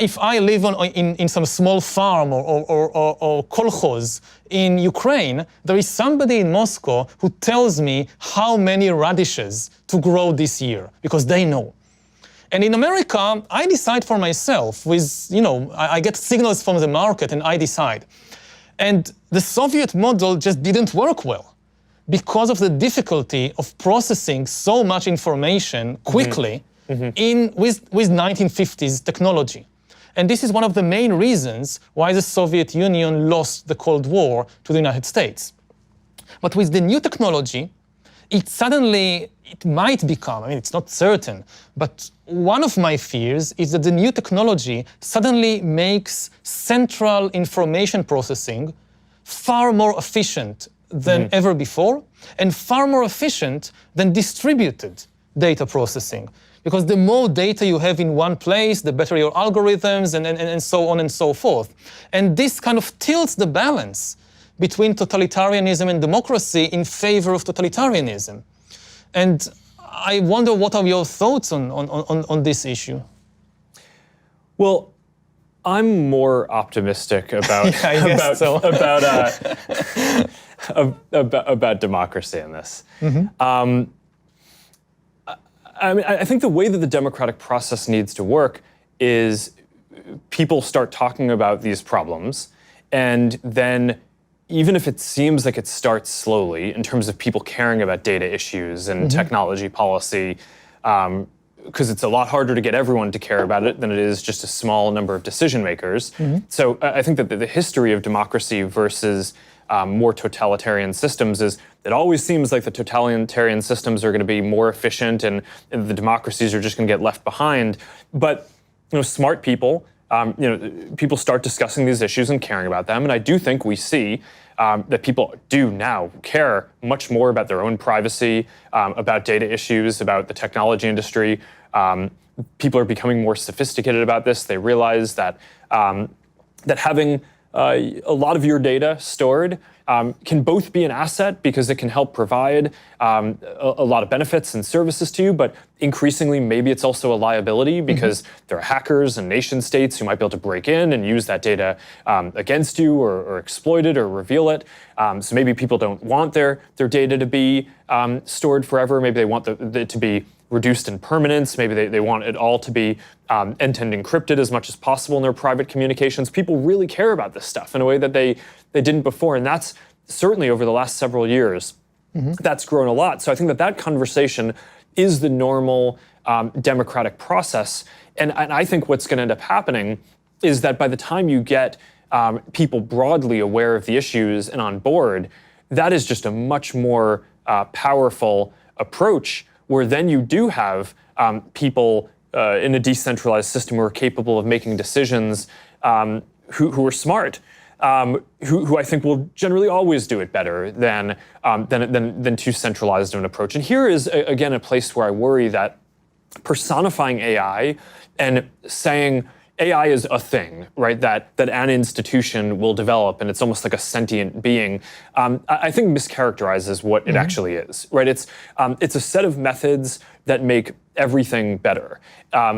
If I live in some small farm or kolkhoz in Ukraine, there is somebody in Moscow who tells me how many radishes to grow this year, because they know. And in America, I decide for myself with, I get signals from the market and I decide. And the Soviet model just didn't work well because of the difficulty of processing so much information quickly with 1950s technology. And this is one of the main reasons why the Soviet Union lost the Cold War to the United States. But with the new technology, it might become, it's not certain, but one of my fears is that the new technology suddenly makes central information processing far more efficient than ever before, and far more efficient than distributed data processing. Because the more data you have in one place, the better your algorithms, and so on and so forth. And this kind of tilts the balance between totalitarianism and democracy in favor of totalitarianism. And I wonder, what are your thoughts on this issue? Well, I'm more optimistic about about democracy in this. I think the way that the democratic process needs to work is people start talking about these problems, and then even if it seems like it starts slowly in terms of people caring about data issues and technology policy, because it's a lot harder to get everyone to care about it than it is just a small number of decision makers. So I think that the history of democracy versus more totalitarian systems is it always seems like the totalitarian systems are going to be more efficient and the democracies are just going to get left behind. But smart people, people start discussing these issues and caring about them. And I do think we see that people do now care much more about their own privacy, about data issues, about the technology industry. People are becoming more sophisticated about this. They realize that that having a lot of your data stored can both be an asset because it can help provide a lot of benefits and services to you, but increasingly maybe it's also a liability because there are hackers and nation states who might be able to break in and use that data against you or exploit it or reveal it. So maybe people don't want their data to be stored forever. Maybe they want it to be reduced in permanence. Maybe they want it all to be end-to-end encrypted as much as possible in their private communications. People really care about this stuff in a way that they didn't before. And that's certainly over the last several years, that's grown a lot. So I think that conversation is the normal democratic process. And I think what's going to end up happening is that by the time you get people broadly aware of the issues and on board, that is just a much more powerful approach, where then you do have people in a decentralized system who are capable of making decisions, who are smart, who I think will generally always do it better than too centralized of an approach. And here is, again, a place where I worry that personifying AI and saying AI is a thing, right? That an institution will develop, and it's almost like a sentient being. I think mischaracterizes what it actually is, right? It's a set of methods that make everything better, let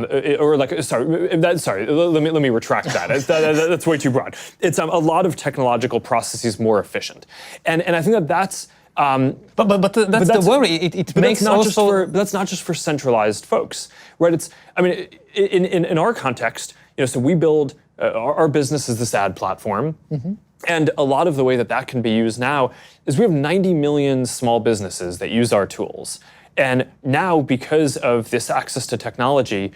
me retract that. That's way too broad. It's a lot of technological processes more efficient, and I think that's. But that's the worry. It makes that's not just for centralized folks, right? In our context, so we build our business is this ad platform, and a lot of the way that can be used now is we have 90 million small businesses that use our tools. And now, because of this access to technology,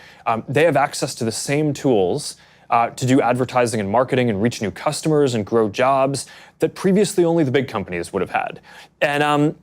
they have access to the same tools to do advertising and marketing and reach new customers and grow jobs that previously only the big companies would have had. And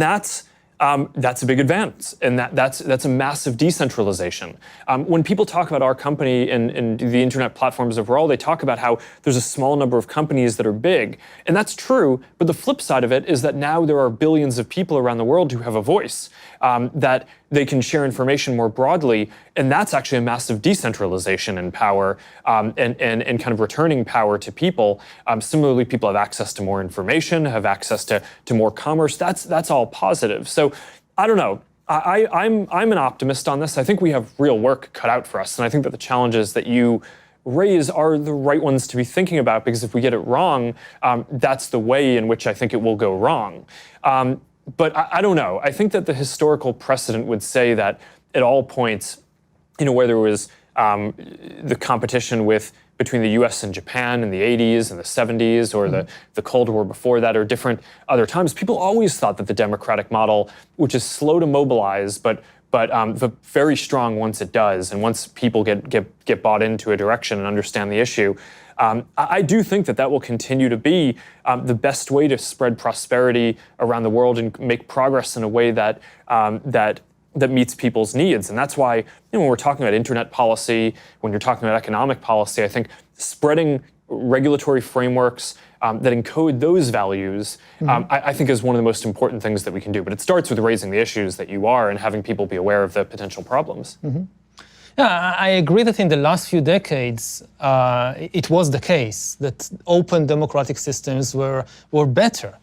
that's a big advance, and that's a massive decentralization. When people talk about our company and the internet platforms overall, they talk about how there's a small number of companies that are big, and that's true. But the flip side of it is that now there are billions of people around the world who have a voice, that they can share information more broadly, and that's actually a massive decentralization in power, and kind of returning power to people. Similarly, people have access to more information, have access to more commerce. That's all positive. So I don't know. I'm an optimist on this. I think we have real work cut out for us, and I think that the challenges that you raise are the right ones to be thinking about, because if we get it wrong, that's the way in which I think it will go wrong. But I don't know. I think that the historical precedent would say that at all points, where there was the competition between the US and Japan in the 80s and the 70s, or the Cold War before that, or different other times, people always thought that the democratic model, which is slow to mobilize, but very strong once it does, and once people get bought into a direction and understand the issue, I do think that will continue to be the best way to spread prosperity around the world and make progress in a way that meets people's needs. And that's why when we're talking about internet policy, when you're talking about economic policy, I think spreading regulatory frameworks that encode those values, I think is one of the most important things that we can do. But it starts with raising the issues that you are and having people be aware of the potential problems. Yeah, I agree that in the last few decades, it was the case that open democratic systems were better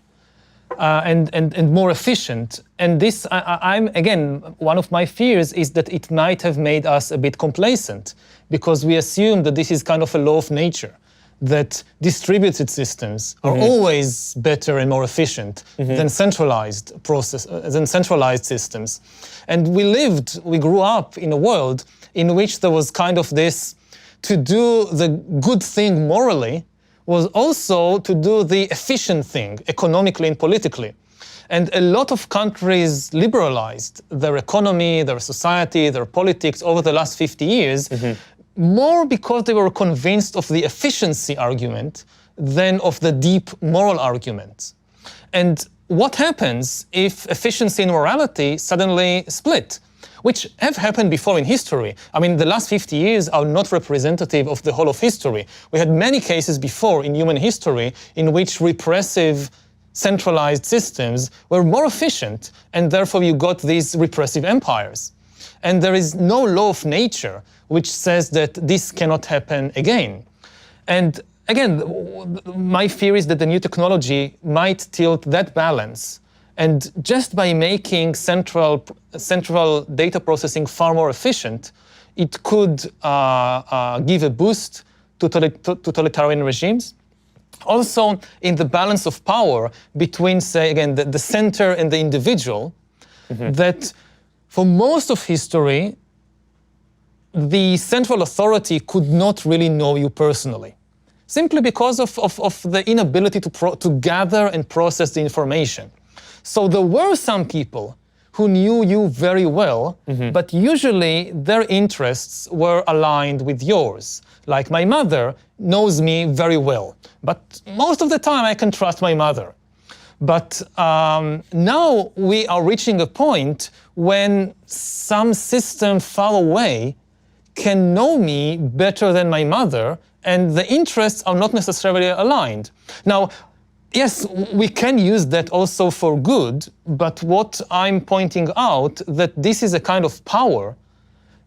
and more efficient. And this, again, one of my fears is that it might have made us a bit complacent, because we assume that this is kind of a law of nature, that distributed systems are always better and more efficient than centralized systems. And we grew up in a world in which there was kind of this, to do the good thing morally was also to do the efficient thing economically and politically. And a lot of countries liberalized their economy, their society, their politics over the last 50 years, more because they were convinced of the efficiency argument than of the deep moral argument. And what happens if efficiency and morality suddenly split? Which have happened before in history. I mean, the last 50 years are not representative of the whole of history. We had many cases before in human history in which repressive, centralized systems were more efficient, and therefore you got these repressive empires. And there is no law of nature which says that this cannot happen again. And again, my fear is that the new technology might tilt that balance. And just by making central data processing far more efficient, it could give a boost to totalitarian regimes. Also, in the balance of power between, say, again, the center and the individual, that for most of history, the central authority could not really know you personally, simply because of the inability to gather and process the information. So there were some people who knew you very well, but usually their interests were aligned with yours. Like my mother knows me very well, but most of the time I can trust my mother. But now we are reaching a point when some system far away can know me better than my mother, and the interests are not necessarily aligned. Now, yes, we can use that also for good, but what I'm pointing out that this is a kind of power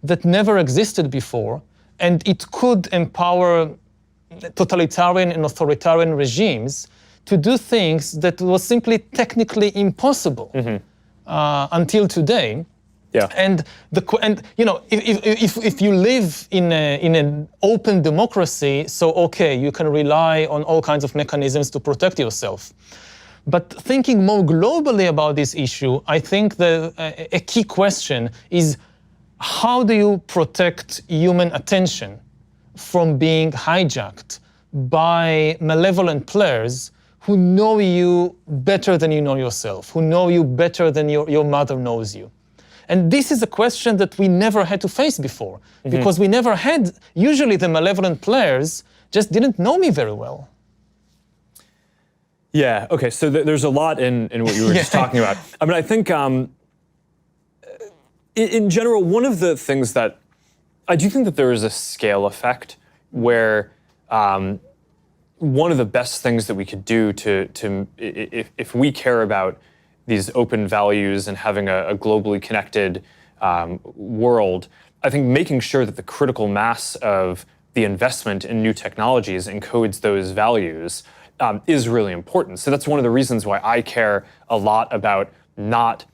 that never existed before, and it could empower totalitarian and authoritarian regimes to do things that was simply technically impossible until today. Yeah. And if you live in an open democracy, so okay, you can rely on all kinds of mechanisms to protect yourself. But thinking more globally about this issue, I think a key question is, how do you protect human attention from being hijacked by malevolent players who know you better than you know yourself, who know you better than your mother knows you? And this is a question that we never had to face before, because we never had, usually the malevolent players just didn't know me very well. Yeah, okay, so there's a lot in what you were just talking about. I mean, I think in general, one of the things that, I do think that there is a scale effect where one of the best things that we could do if we care about these open values and having a globally connected world, I think making sure that the critical mass of the investment in new technologies encodes those values is really important. So that's one of the reasons why I care a lot about not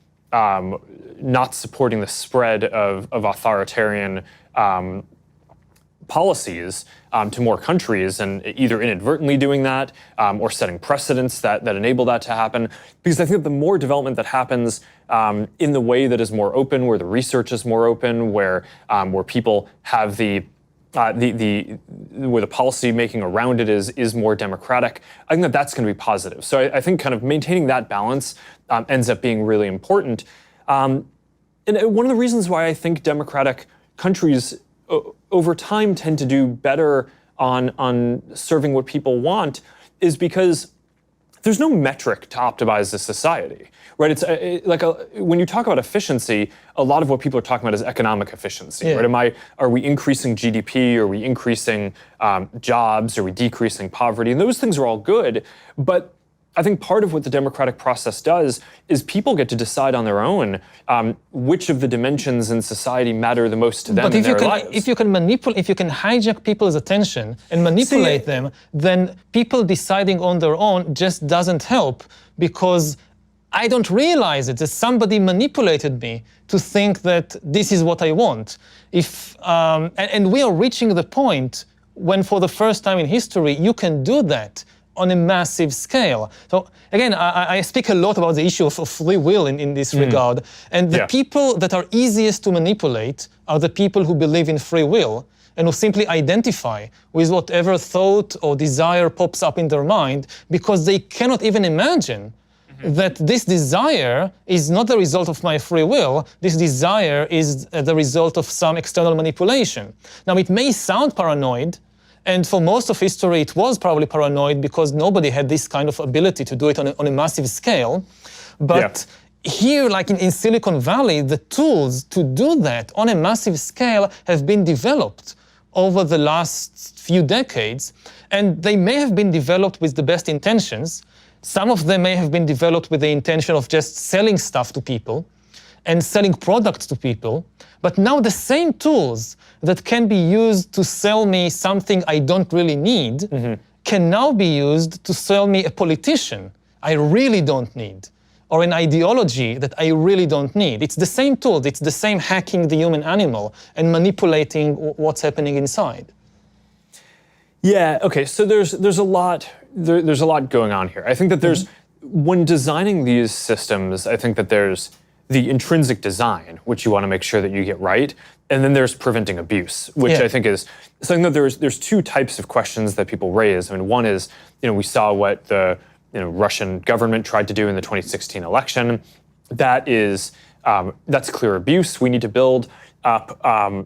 supporting the spread of authoritarian policies to more countries, and either inadvertently doing that or setting precedents that enable that to happen. Because I think that the more development that happens in the way that is more open, where the research is more open, where people have where the policy making around it is more democratic, I think that that's going to be positive. So I think kind of maintaining that balance ends up being really important. And one of the reasons why I think democratic countries over time tend to do better on serving what people want is because there's no metric to optimize the society, right? It's when you talk about efficiency, a lot of what people are talking about is economic efficiency, right? Are we increasing GDP? Are we increasing jobs? Are we decreasing poverty? And those things are all good, but I think part of what the democratic process does is people get to decide on their own which of the dimensions in society matter the most to them in their lives. If you can hijack people's attention and manipulate them, then people deciding on their own just doesn't help, because I don't realize it, that somebody manipulated me to think that this is what I want. And we are reaching the point when, for the first time in history, you can do that on a massive scale. So again, I speak a lot about the issue of free will in this regard. And the people that are easiest to manipulate are the people who believe in free will and who simply identify with whatever thought or desire pops up in their mind, because they cannot even imagine that this desire is not the result of my free will. This desire is the result of some external manipulation. Now, it may sound paranoid, and for most of history, it was probably paranoid because nobody had this kind of ability to do it on a massive scale. But here, like in Silicon Valley, the tools to do that on a massive scale have been developed over the last few decades. And they may have been developed with the best intentions. Some of them may have been developed with the intention of just selling stuff to people and selling products to people. But now the same tools that can be used to sell me something I don't really need can now be used to sell me a politician I really don't need, or an ideology that I really don't need. It's the same tools, it's the same hacking the human animal and manipulating what's happening inside. Yeah, okay, so there's a lot going on here. I think that when designing these systems, I think that there's the intrinsic design, which you want to make sure that you get right, and then there's preventing abuse, which I think is something that there's two types of questions that people raise. I mean, one is, we saw what the Russian government tried to do in the 2016 election. That's clear abuse. We need to build up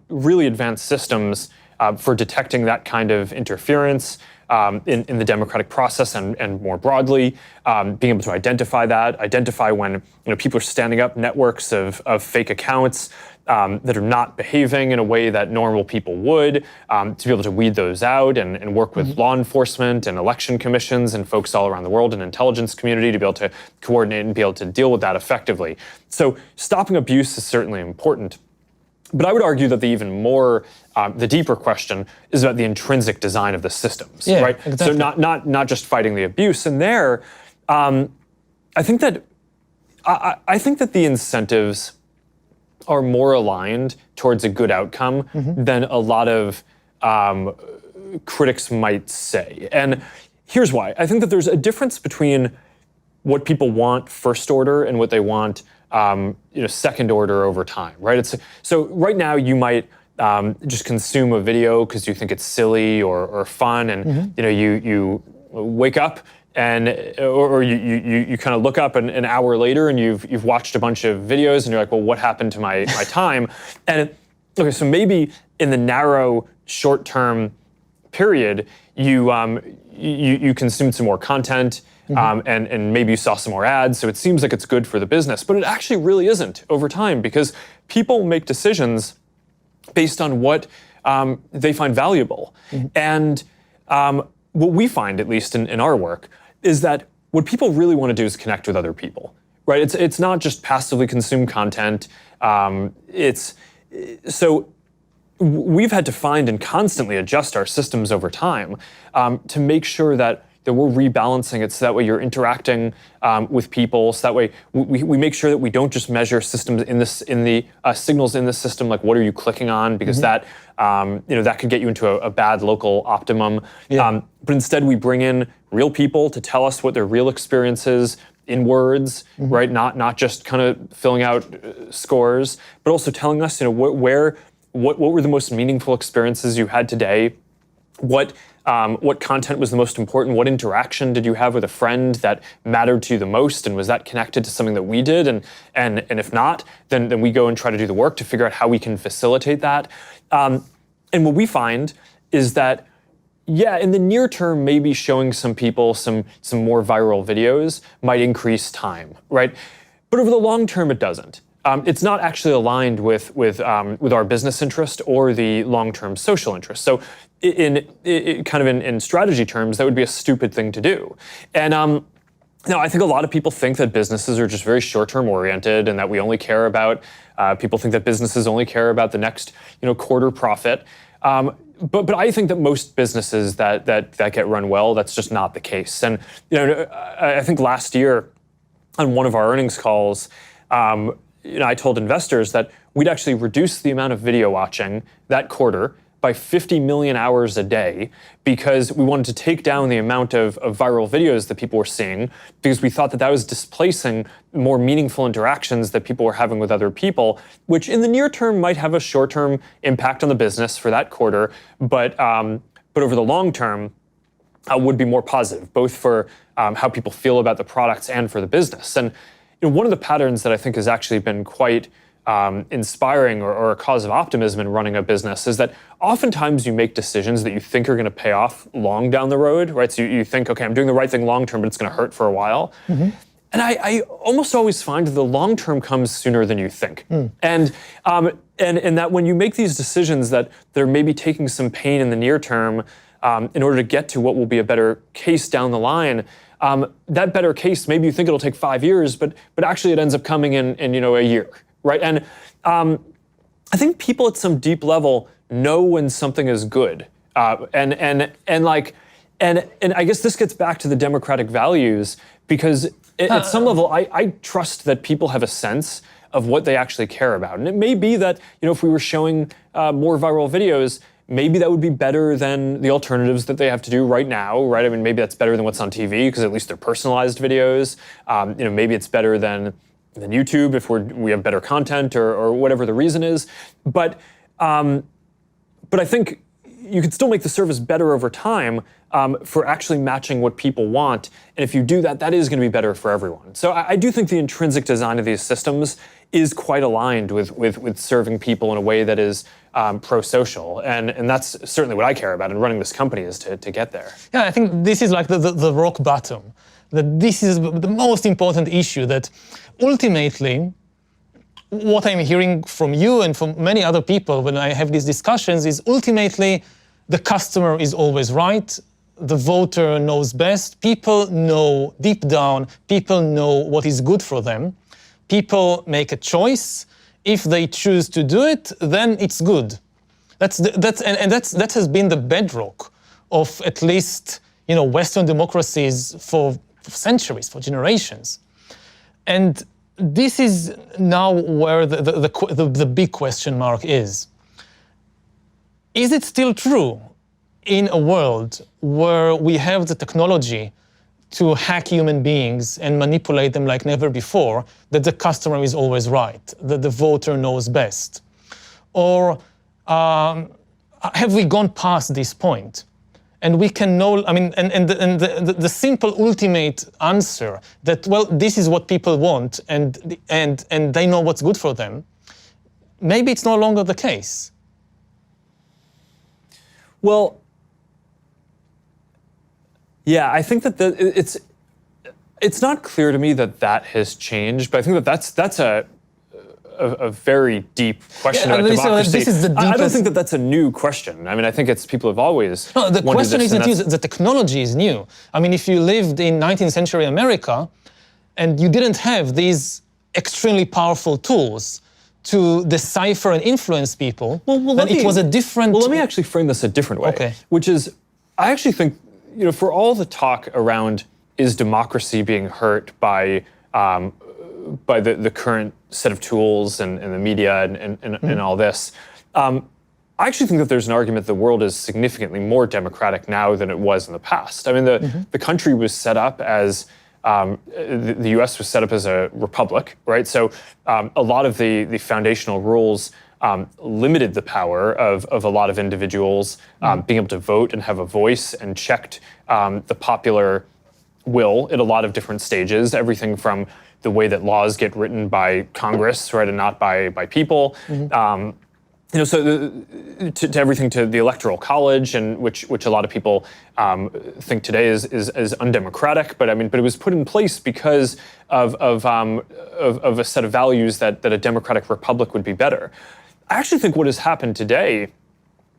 really advanced systems for detecting that kind of interference in the democratic process and more broadly, being able to identify when people are standing up networks of fake accounts that are not behaving in a way that normal people would, to be able to weed those out and work with law enforcement and election commissions and folks all around the world and intelligence community to be able to coordinate and be able to deal with that effectively. So stopping abuse is certainly important. But I would argue that the even more, the deeper question is about the intrinsic design of the systems, Yeah, right? exactly. So not just fighting the abuse. And there, I think that the incentives are more aligned towards a good outcome than a lot of critics might say. And here's why. I think that there's a difference between what people want first order and what they want second order over time, right? So right now you might just consume a video because you think it's silly or fun, and you wake up and or you kind of look up an hour later and you've watched a bunch of videos and you're like, well, what happened to my time? And okay, so maybe in the narrow short-term period, you consumed some more content. And maybe you saw some more ads, so it seems like it's good for the business, but it actually really isn't over time, because people make decisions based on what they find valuable. And what we find, at least in our work, is that what people really want to do is connect with other people, right? It's not just passively consume content. So we've had to find and constantly adjust our systems over time to make sure that we're rebalancing it so that way you're interacting with people, so that way we make sure that we don't just measure systems in the signals in the system, like what are you clicking on, because that could get you into a bad local optimum. Yeah. But instead we bring in real people to tell us what their real experience is in words, right? Not just kind of filling out scores, but also telling us, what were the most meaningful experiences you had today. What content was the most important? What interaction did you have with a friend that mattered to you the most? And was that connected to something that we did? And if not, then we go and try to do the work to figure out how we can facilitate that. And what we find is that, in the near term, maybe showing some people some more viral videos might increase time, right? But over the long term, it doesn't. It's not actually aligned with our business interest or the long-term social interest. So in strategy terms, that would be a stupid thing to do. And now I think a lot of people think that businesses are just very short-term oriented and that we only care about, people think that businesses only care about the next quarter profit. But I think that most businesses that get run well, that's just not the case. And I think last year on one of our earnings calls, I told investors that we'd actually reduce the amount of video watching that quarter by 50 million hours a day, because we wanted to take down the amount of viral videos that people were seeing, because we thought that was displacing more meaningful interactions that people were having with other people, which in the near term might have a short-term impact on the business for that quarter, but over the long term would be more positive, both for how people feel about the products and for the business. And one of the patterns that I think has actually been quite inspiring or a cause of optimism in running a business is that oftentimes you make decisions that you think are going to pay off long down the road, right? So you think, okay, I'm doing the right thing long term, but it's going to hurt for a while. And I almost always find that the long term comes sooner than you think. And that when you make these decisions that they're maybe taking some pain in the near term in order to get to what will be a better case down the line, that better case, maybe you think it'll take 5 years, but actually it ends up coming in a year, right? And I think people at some deep level know when something is good, and I guess this gets back to the democratic values, because at some level I trust that people have a sense of what they actually care about, and it may be that if we were showing more viral videos, maybe that would be better than the alternatives that they have to do right now, right? I mean, maybe that's better than what's on TV, because at least they're personalized videos. Maybe it's better than YouTube if we have better content or whatever the reason is. But I think you can still make the service better over time for actually matching what people want. And if you do that, that is going to be better for everyone. So I do think the intrinsic design of these systems is quite aligned with serving people in a way that is pro-social. And that's certainly what I care about in running this company, is to get there. Yeah, I think this is like the rock bottom. That this is the most important issue, that ultimately what I'm hearing from you and from many other people when I have these discussions is ultimately the customer is always right, the voter knows best, people know deep down, people know what is good for them, people make a choice. if they choose to do it, then it's good. That has been the bedrock of at least Western democracies for centuries, for generations. And this is now where the big question mark is. Is it still true in a world where we have the technology to hack human beings and manipulate them like never before, that the customer is always right, that the voter knows best? Or have we gone past this point? And we can know, the simple ultimate answer that, well, this is what people want and they know what's good for them, maybe it's no longer the case. Well, yeah, I think that it's not clear to me that has changed, but I think that's a very deep question about democracy. This is the deepest. I don't think that's a new question. I think it's people have always. No, the question isn't new. The technology is new. If you lived in 19th century America and you didn't have these extremely powerful tools to decipher and influence people, then it was a different. Well, let me actually frame this a different way. Okay. Which is, I actually think, for all the talk around is democracy being hurt by the current set of tools and the media and all this, I actually think that there's an argument the world is significantly more democratic now than it was in the past. The country was set up as, the US was set up as a republic, right? So a lot of the foundational rules limited the power of a lot of individuals being able to vote and have a voice, and checked the popular will at a lot of different stages, everything from the way that laws get written by Congress, right, and not by people. So to everything, to the Electoral College, and which a lot of people think today is undemocratic, but it was put in place because of a set of values that a democratic republic would be better. I actually think what has happened today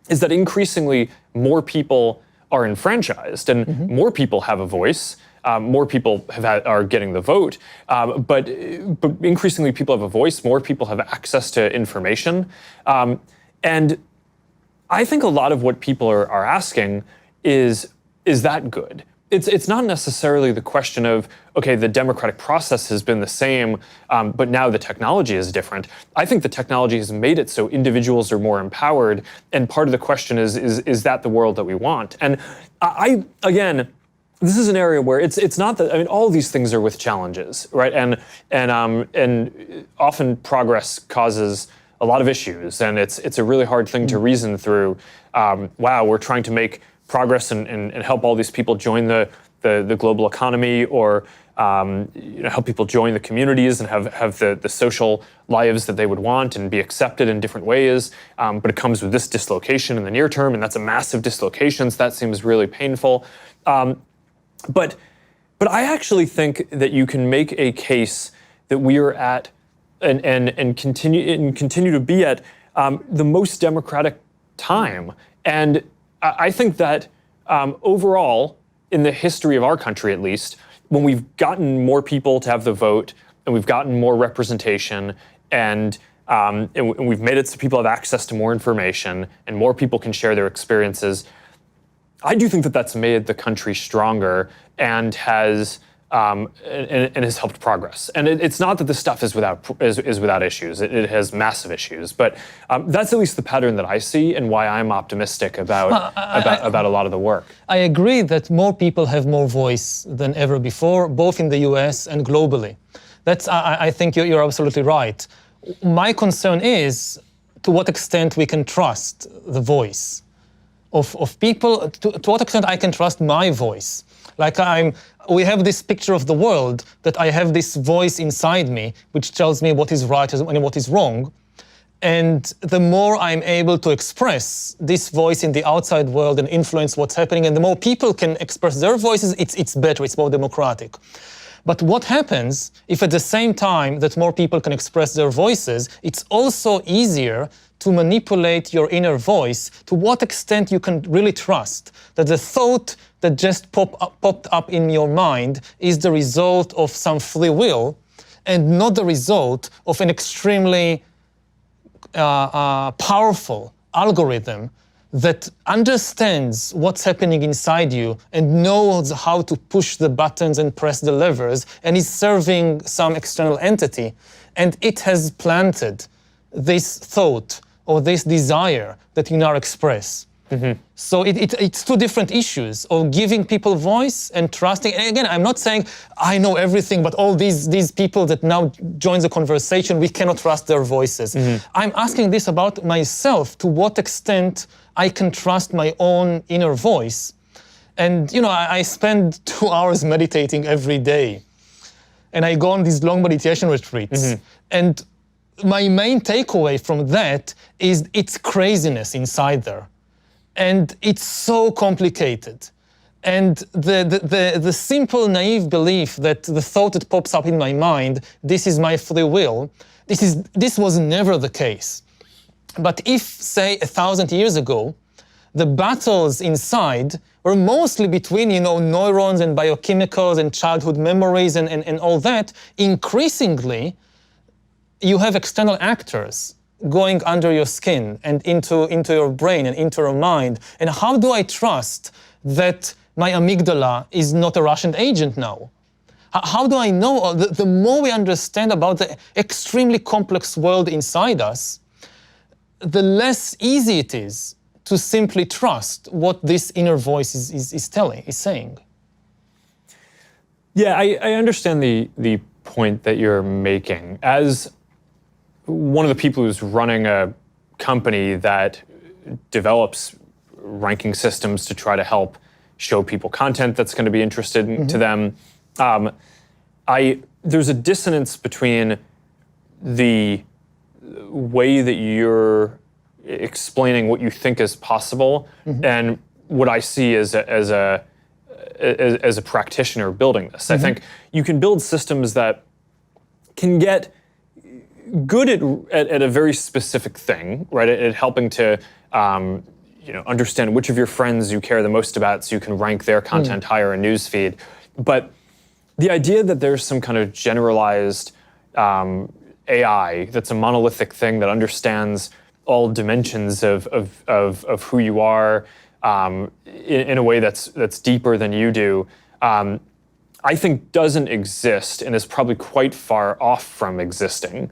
is that increasingly more people are enfranchised and more people have a voice. More people are getting the vote, but increasingly people have a voice, more people have access to information. And I think a lot of what people are asking is that good? It's not necessarily the question of, okay, the democratic process has been the same, but now the technology is different. I think the technology has made it so individuals are more empowered, and part of the question is that the world that we want? And again, this is an area where it's not that, all these things are with challenges, right? And often progress causes a lot of issues, and it's a really hard thing to reason through. Wow, we're trying to make progress and help all these people join the global economy, or help people join the communities and have the social lives that they would want and be accepted in different ways. But it comes with this dislocation in the near term, and that's a massive dislocation, so that seems really painful. But I actually think that you can make a case that we are at and continue to be at the most democratic time. And I think that overall, in the history of our country at least, when we've gotten more people to have the vote, and we've gotten more representation, and we've made it so people have access to more information, and more people can share their experiences, I do think that that's made the country stronger and has helped progress. And it's not that this stuff is without issues. It has massive issues, but that's at least the pattern that I see, and why I'm optimistic about a lot of the work. I agree that more people have more voice than ever before, both in the US and globally. I think you're absolutely right. My concern is to what extent we can trust the voice of people, to what extent I can trust my voice. We have this picture of the world, that I have this voice inside me which tells me what is right and what is wrong. And the more I'm able to express this voice in the outside world and influence what's happening, and the more people can express their voices, it's better, it's more democratic. But what happens if at the same time that more people can express their voices, it's also easier to manipulate your inner voice? To what extent you can really trust that the thought that just popped up in your mind is the result of some free will, and not the result of an extremely powerful algorithm that understands what's happening inside you and knows how to push the buttons and press the levers and is serving some external entity. And it has planted this thought or this desire that you now express. So it's two different issues of giving people voice and trusting. And again, I'm not saying I know everything, but all these people that now join the conversation, we cannot trust their voices. I'm asking this about myself, to what extent I can trust my own inner voice. And I spend 2 hours meditating every day. And I go on these long meditation retreats. And my main takeaway from that is it's craziness inside there. And it's so complicated. And the simple, naive belief that the thought that pops up in my mind, this is my free will, this was never the case. But if, say, 1,000 years ago, the battles inside were mostly between, neurons and biochemicals and childhood memories and all that, increasingly, you have external actors going under your skin and into your brain and into your mind. And how do I trust that my amygdala is not a Russian agent now? How do I know? The more we understand about the extremely complex world inside us, the less easy it is to simply trust what this inner voice is saying. Yeah, I understand the point that you're making. As one of the people who's running a company that develops ranking systems to try to help show people content that's going to be interested to them, there's a dissonance between the way that you're explaining what you think is possible and what I see as a practitioner building this. I think you can build systems that can get good at a very specific thing, right? At helping to understand which of your friends you care the most about, so you can rank their content higher in newsfeed. But the idea that there's some kind of generalized AI that's a monolithic thing that understands all dimensions of who you are in a way that's deeper than you do, I think doesn't exist and is probably quite far off from existing.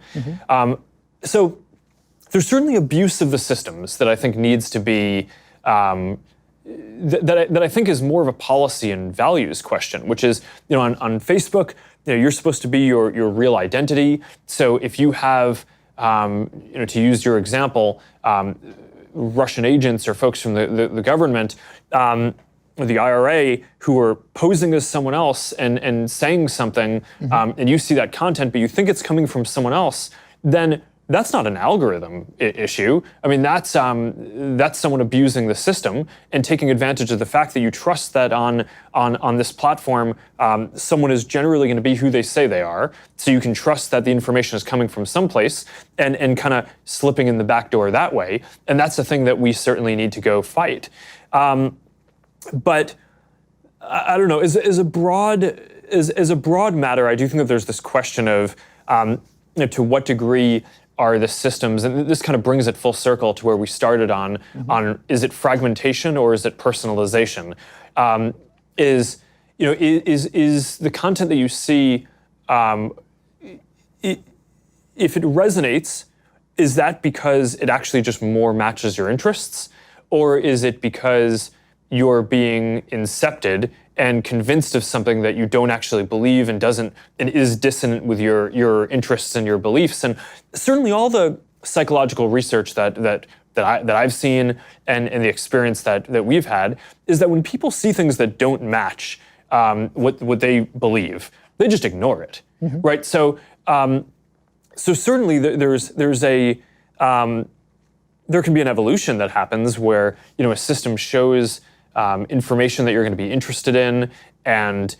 So there's certainly abuse of the systems that I think needs to be, that I think is more of a policy and values question, which is, on Facebook, you're supposed to be your real identity. So if you have, to use your example, Russian agents or folks from the government, the IRA, who are posing as someone else and saying something, and you see that content, but you think it's coming from someone else, then that's not an algorithm issue. I mean, that's someone abusing the system and taking advantage of the fact that you trust that on this platform, someone is generally going to be who they say they are. So you can trust that the information is coming from someplace and kind of slipping in the back door that way. And that's the thing that we certainly need to go fight. But I don't know. As a broad matter, I do think that there's this question of to what degree are the systems, and this kind of brings it full circle to where we started on is it fragmentation or is it personalization? Is the content that you see, if it resonates, is that because it actually just more matches your interests, or is it because you're being incepted and convinced of something that you don't actually believe and is dissonant with your interests and your beliefs? And certainly all the psychological research that I've seen and the experience that we've had is that when people see things that don't match what they believe, they just ignore it, right? So certainly there can be an evolution that happens where a system shows information that you're going to be interested in, and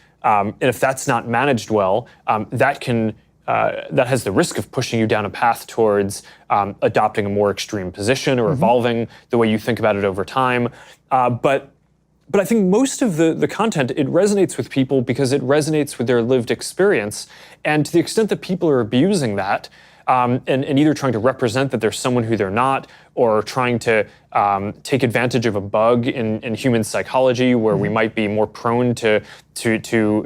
if that's not managed well, that has the risk of pushing you down a path towards adopting a more extreme position or evolving the way you think about it over time. But I think most of the content, it resonates with people because it resonates with their lived experience, and to the extent that people are abusing that, and either trying to represent that they're someone who they're not, or trying to take advantage of a bug in human psychology where we might be more prone to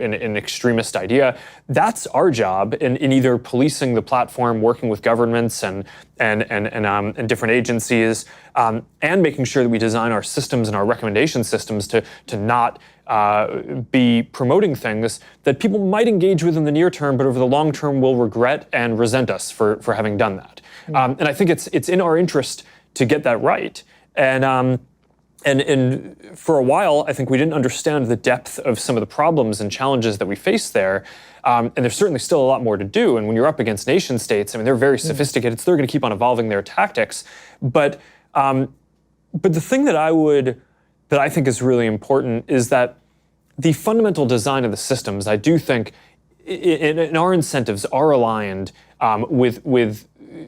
an extremist idea. That's our job in either policing the platform, working with governments and different agencies, and making sure that we design our systems and our recommendation systems to not be promoting things that people might engage with in the near term, but over the long term will regret and resent us for having done that. And I think it's in our interest to get that right. And for a while, I think we didn't understand the depth of some of the problems and challenges that we face there. And there's certainly still a lot more to do. And when you're up against nation states, I mean, they're very sophisticated, so they're going to keep on evolving their tactics. But the thing that I think is really important is that the fundamental design of the systems, I do think, in our incentives are aligned with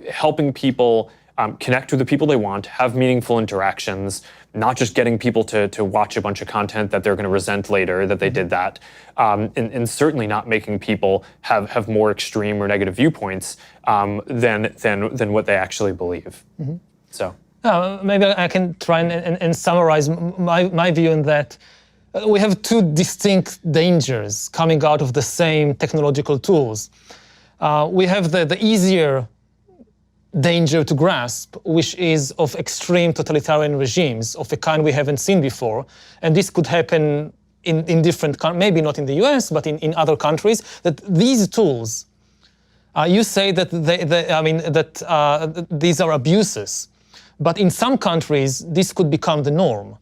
helping people connect with the people they want, have meaningful interactions, not just getting people to watch a bunch of content that they're going to resent later that they did that, and certainly not making people have more extreme or negative viewpoints than what they actually believe. So maybe I can try and summarize my view on that. We have two distinct dangers coming out of the same technological tools. We have the easier danger to grasp, which is of extreme totalitarian regimes of a kind we haven't seen before. And this could happen in different countries, maybe not in the US, but in other countries, that these tools, you say that these are abuses, but in some countries, this could become the norm.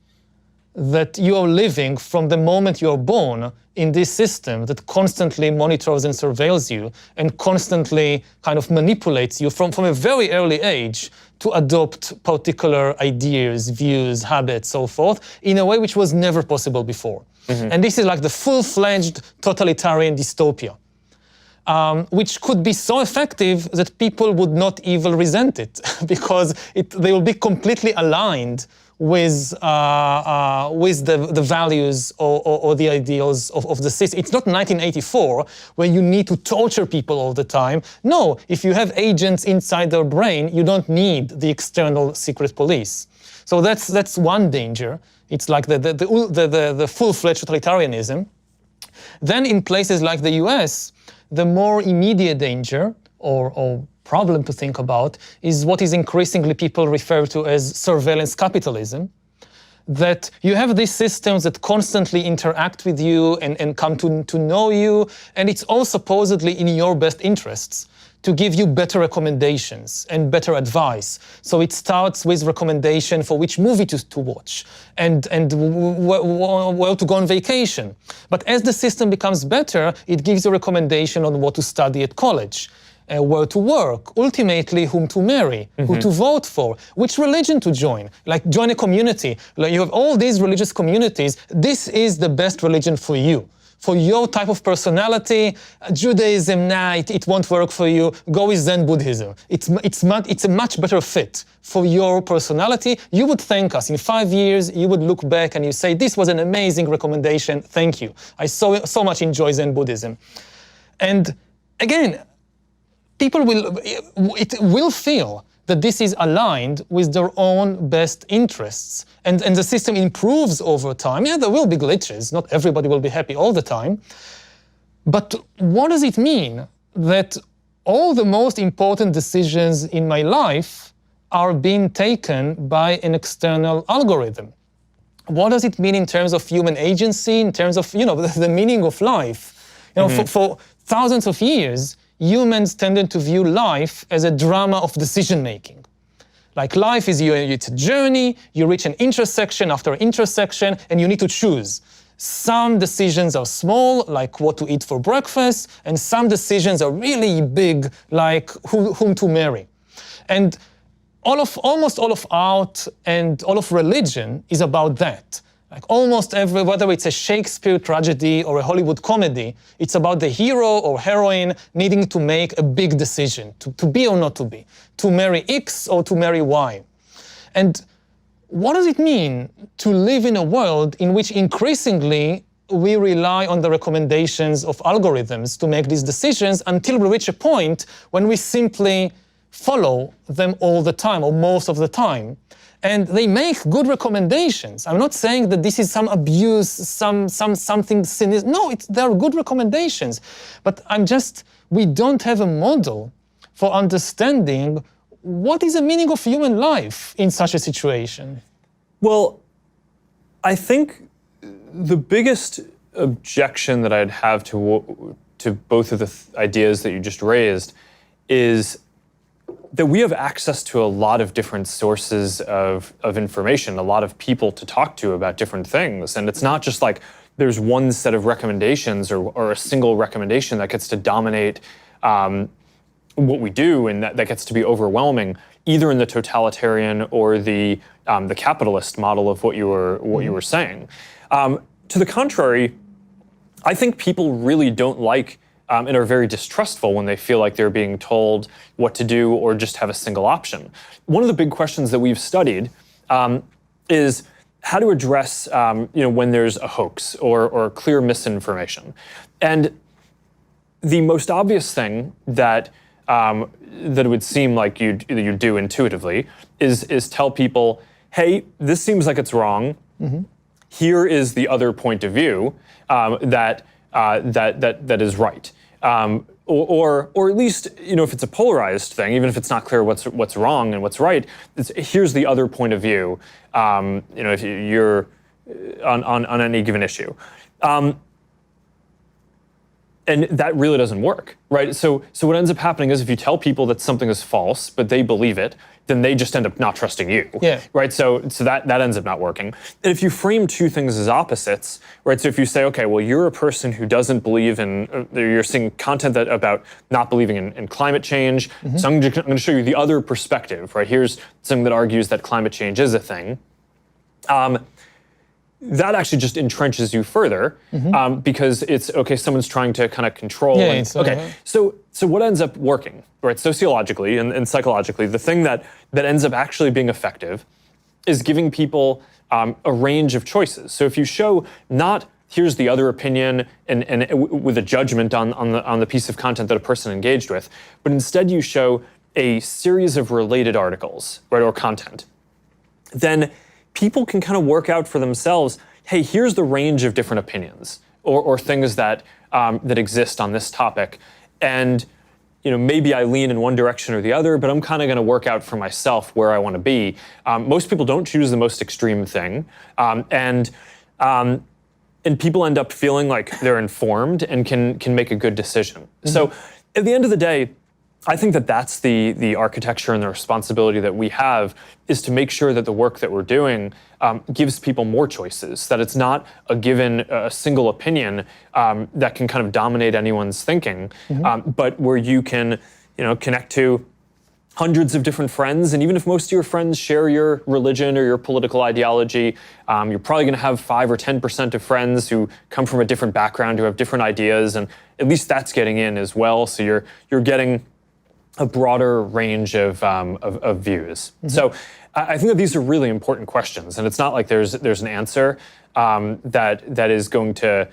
That you are living from the moment you are born in this system that constantly monitors and surveils you and constantly kind of manipulates you from a very early age to adopt particular ideas, views, habits, so forth, in a way which was never possible before. And this is like the full-fledged totalitarian dystopia, which could be so effective that people would not even resent it because they will be completely aligned with the values or the ideals of the system. It's not 1984 where you need to torture people all the time. No, if you have agents inside their brain, you don't need the external secret police. So that's one danger. It's like the full-fledged totalitarianism. Then in places like the US, the more immediate danger or problem to think about is what is increasingly people refer to as surveillance capitalism, that you have these systems that constantly interact with you and come to know you, and it's all supposedly in your best interests to give you better recommendations and better advice. So it starts with recommendation for which movie to watch and where to go on vacation. But as the system becomes better, it gives you a recommendation on what to study at college, where to work, ultimately whom to marry, who to vote for, which religion to join, like join a community. Like you have all these religious communities, this is the best religion for you. For your type of personality, Judaism, nah, it won't work for you, go with Zen Buddhism. It's a much better fit for your personality. You would thank us. In 5 years, you would look back and you say, this was an amazing recommendation, thank you. I so much enjoy Zen Buddhism. And again, people will feel that this is aligned with their own best interests. And the system improves over time. Yeah, there will be glitches. Not everybody will be happy all the time. But what does it mean that all the most important decisions in my life are being taken by an external algorithm? What does it mean in terms of human agency, in terms of, the meaning of life? For thousands of years, humans tended to view life as a drama of decision-making. Like life is it's a journey, you reach an intersection after intersection, and you need to choose. Some decisions are small, like what to eat for breakfast, and some decisions are really big, like whom to marry. And almost all of art and all of religion is about that. Like almost whether it's a Shakespeare tragedy or a Hollywood comedy, it's about the hero or heroine needing to make a big decision, to be or not to be, to marry X or to marry Y. And what does it mean to live in a world in which increasingly we rely on the recommendations of algorithms to make these decisions until we reach a point when we simply follow them all the time or most of the time. And they make good recommendations. I'm not saying that this is some abuse, something sinister. No, they are good recommendations. But we don't have a model for understanding what is the meaning of human life in such a situation. Well, I think the biggest objection that I'd have to both of the ideas that you just raised is that we have access to a lot of different sources of information, a lot of people to talk to about different things. And it's not just like there's one set of recommendations or a single recommendation that gets to dominate what we do, and that gets to be overwhelming, either in the totalitarian or the capitalist model of what you were saying. To the contrary, I think people really don't like and are very distrustful when they feel like they're being told what to do or just have a single option. One of the big questions that we've studied is how to address when there's a hoax or clear misinformation. And the most obvious thing that it would seem like you'd do intuitively is tell people, hey, this seems like it's wrong. Mm-hmm. Here is the other point of view that is right. Or at least, if it's a polarized thing, even if it's not clear what's wrong and what's right, here's the other point of view. If you're on any given issue, and that really doesn't work, right? So what ends up happening is if you tell people that something is false, but they believe it, then they just end up not trusting you, right? So that ends up not working. And if you frame two things as opposites, right? So if you say, okay, well, you're a person who doesn't believe in, you're seeing content that not believing in climate change. Mm-hmm. So I'm going to show you the other perspective, right? Here's something that argues that climate change is a thing. That actually just entrenches you further, mm-hmm. Because it's, okay, someone's trying to kind of control. Yeah, So what ends up working, right, sociologically and psychologically, the thing that ends up actually being effective is giving people a range of choices. So if you show not here's the other opinion and with a judgment on the piece of content that a person engaged with, but instead you show a series of related articles, right, or content, then people can kind of work out for themselves, hey, here's the range of different opinions or things that exist on this topic. And maybe I lean in one direction or the other, but I'm kind of going to work out for myself where I want to be. Most people don't choose the most extreme thing. And people end up feeling like they're informed and can make a good decision. Mm-hmm. So at the end of the day, I think that's the architecture and the responsibility that we have, is to make sure that the work that we're doing gives people more choices, that it's not a single opinion that can kind of dominate anyone's thinking, mm-hmm. But where you can connect to hundreds of different friends, and even if most of your friends share your religion or your political ideology, you're probably going to have 5 or 10% of friends who come from a different background, who have different ideas, and at least that's getting in as well. So you're getting a broader range of views. Mm-hmm. So I think that these are really important questions, and it's not like there's an answer that is going to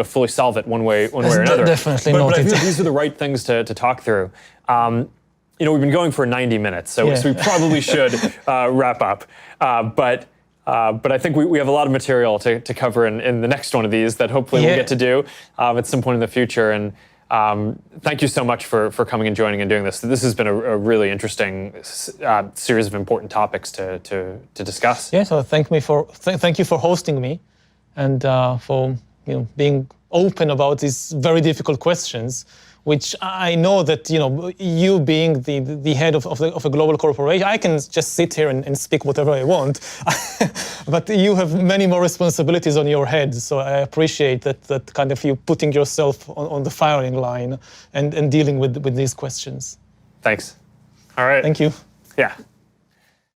fully solve it one way or another. Definitely but not. But I think that these are the right things to talk through. We've been going for 90 minutes, so we probably should wrap up. But I think we have a lot of material to cover in the next one of these that hopefully we'll get to do at some point in the future. And thank you so much for coming and joining and doing this. This has been a really interesting series of important topics to discuss. Yeah, so thank you for hosting me, and for being open about these very difficult questions, which I know that you being the head of a global corporation, I can just sit here and speak whatever I want, but you have many more responsibilities on your head. So I appreciate that kind of you putting yourself on the firing line and dealing with these questions. Thanks. All right. Thank you. Yeah.